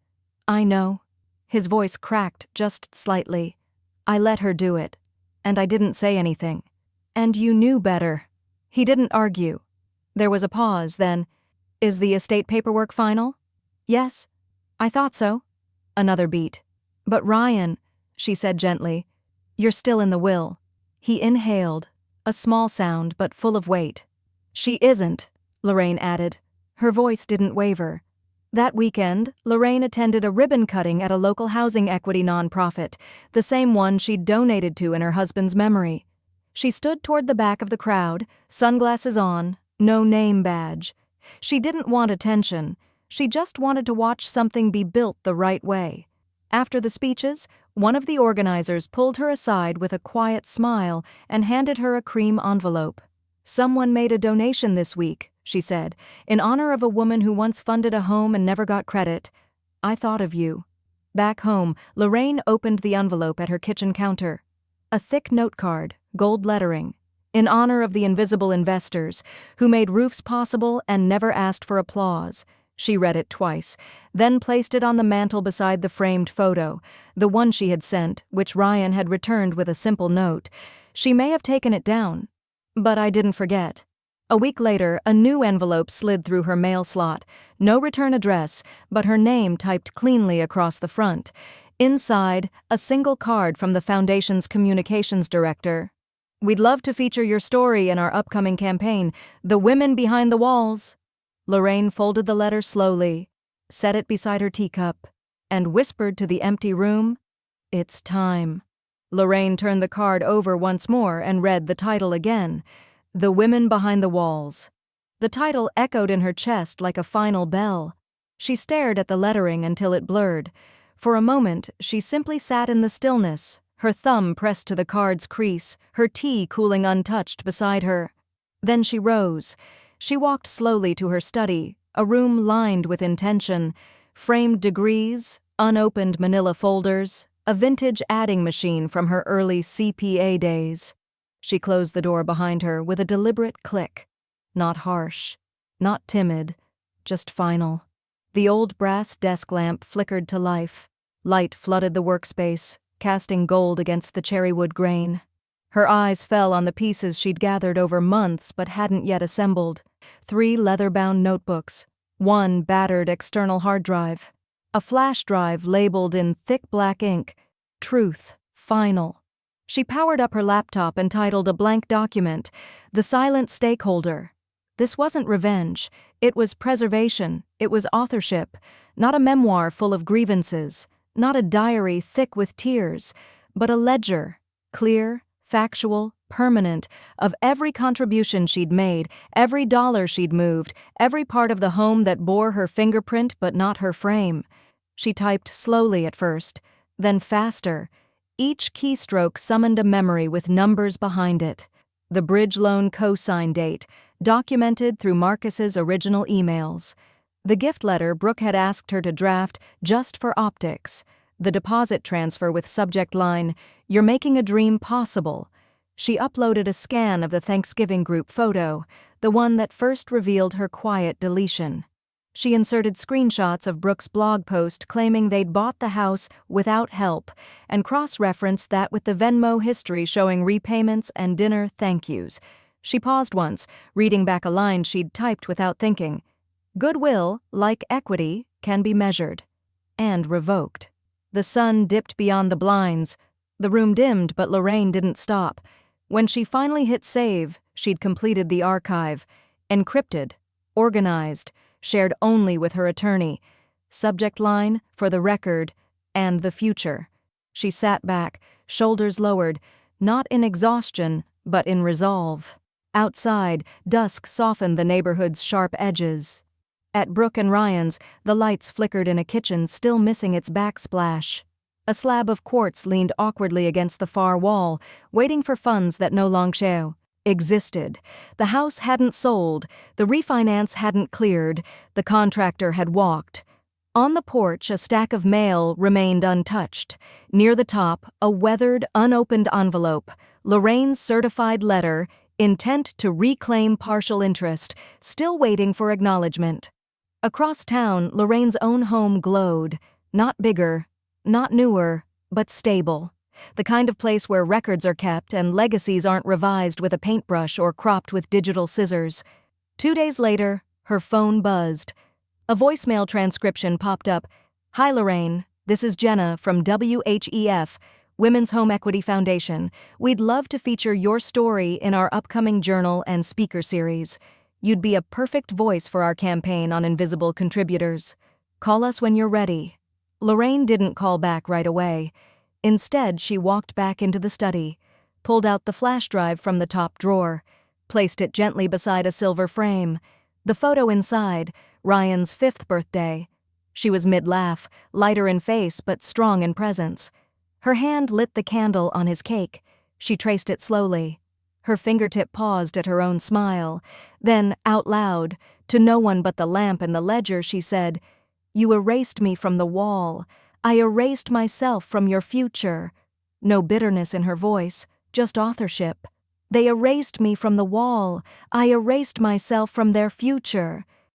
Speaker 1: "I know." His voice cracked just slightly. "I let her do it. And I didn't say anything. And you knew better." He didn't argue. There was a pause, then, "Is the estate paperwork final?" "Yes." "I thought so." Another beat. "But Ryan," she said gently, "you're still in the will." He inhaled, a small sound but full of weight. "She isn't," Lorraine added. Her voice didn't waver. That weekend, Lorraine attended a ribbon cutting at a local housing equity nonprofit, the same one she'd donated to in her husband's memory. She stood toward the back of the crowd, sunglasses on, no name badge. She didn't want attention. She just wanted to watch something be built the right way. After the speeches, one of the organizers pulled her aside with a quiet smile and handed her a cream envelope. "Someone made a donation this week," she said, "in honor of a woman who once funded a home and never got credit. I thought of you." Back home, Lorraine opened the envelope at her kitchen counter. A thick note card, gold lettering. "In honor of the invisible investors, who made roofs possible and never asked for applause." She read it twice, then placed it on the mantel beside the framed photo, the one she had sent, which Ryan had returned with a simple note. "She may have taken it down, but I didn't forget." A week later, a new envelope slid through her mail slot. No return address, but her name typed cleanly across the front. Inside, a single card from the foundation's communications director. "We'd love to feature your story in our upcoming campaign, The Women Behind the Walls." Lorraine folded the letter slowly, set it beside her teacup, and whispered to the empty room, "It's time." Lorraine turned the card over once more and read the title again, The Women Behind the Walls. The title echoed in her chest like a final bell. She stared at the lettering until it blurred. For a moment, she simply sat in the stillness, her thumb pressed to the card's crease, her tea cooling untouched beside her. Then she rose. She walked slowly to her study, a room lined with intention, framed degrees, unopened manila folders, a vintage adding machine from her early CPA days. She closed the door behind her with a deliberate click. Not harsh, not timid, just final. The old brass desk lamp flickered to life. Light flooded the workspace, casting gold against the cherrywood grain. Her eyes fell on the pieces she'd gathered over months but hadn't yet assembled. 3 leather-bound notebooks, 1 battered external hard drive, a flash drive labeled in thick black ink, Truth, Final. She powered up her laptop and titled a blank document, The Silent Stakeholder. This wasn't revenge. It was preservation. It was authorship. Not a memoir full of grievances. Not a diary thick with tears. But a ledger, clear, factual, permanent, of every contribution she'd made, every dollar she'd moved, every part of the home that bore her fingerprint but not her frame. She typed slowly at first, then faster. Each keystroke summoned a memory with numbers behind it. The bridge loan cosign date, documented through Marcus's original emails. The gift letter Brooke had asked her to draft just for optics. The deposit transfer with subject line, "You're making a dream possible." She uploaded a scan of the Thanksgiving group photo, the one that first revealed her quiet deletion. She inserted screenshots of Brooke's blog post claiming they'd bought the house without help and cross-referenced that with the Venmo history showing repayments and dinner thank yous. She paused once, reading back a line she'd typed without thinking. Goodwill, like equity, can be measured. And revoked. The sun dipped beyond the blinds. The room dimmed, but Lorraine didn't stop. When she finally hit save, she'd completed the archive. Encrypted, organized, shared only with her attorney. Subject line, for the record, and the future. She sat back, shoulders lowered, not in exhaustion, but in resolve. Outside, dusk softened the neighborhood's sharp edges. At Brooke and Ryan's, the lights flickered in a kitchen still missing its backsplash. A slab of quartz leaned awkwardly against the far wall, waiting for funds that no longer existed. The house hadn't sold, the refinance hadn't cleared, the contractor had walked. On the porch, a stack of mail remained untouched. Near the top, a weathered, unopened envelope, Lorraine's certified letter, intent to reclaim partial interest, still waiting for acknowledgement. Across town, Lorraine's own home glowed, not bigger, not newer, but stable. The kind of place where records are kept and legacies aren't revised with a paintbrush or cropped with digital scissors. 2 days later, her phone buzzed. A voicemail transcription popped up. "Hi Lorraine, this is Jenna from WHEF, Women's Home Equity Foundation. We'd love to feature your story in our upcoming journal and speaker series. You'd be a perfect voice for our campaign on invisible contributors. Call us when you're ready." Lorraine didn't call back right away. Instead, she walked back into the study, pulled out the flash drive from the top drawer, placed it gently beside a silver frame. The photo inside, Ryan's 5th birthday. She was mid-laugh, lighter in face but strong in presence. Her hand lit the candle on his cake. She traced it slowly. Her fingertip paused at her own smile. Then, out loud, to no one but the lamp and the ledger, she said, "You erased me from the wall. I erased myself from your future." No bitterness in her voice, just authorship. "They erased me from the wall. I erased myself from their future."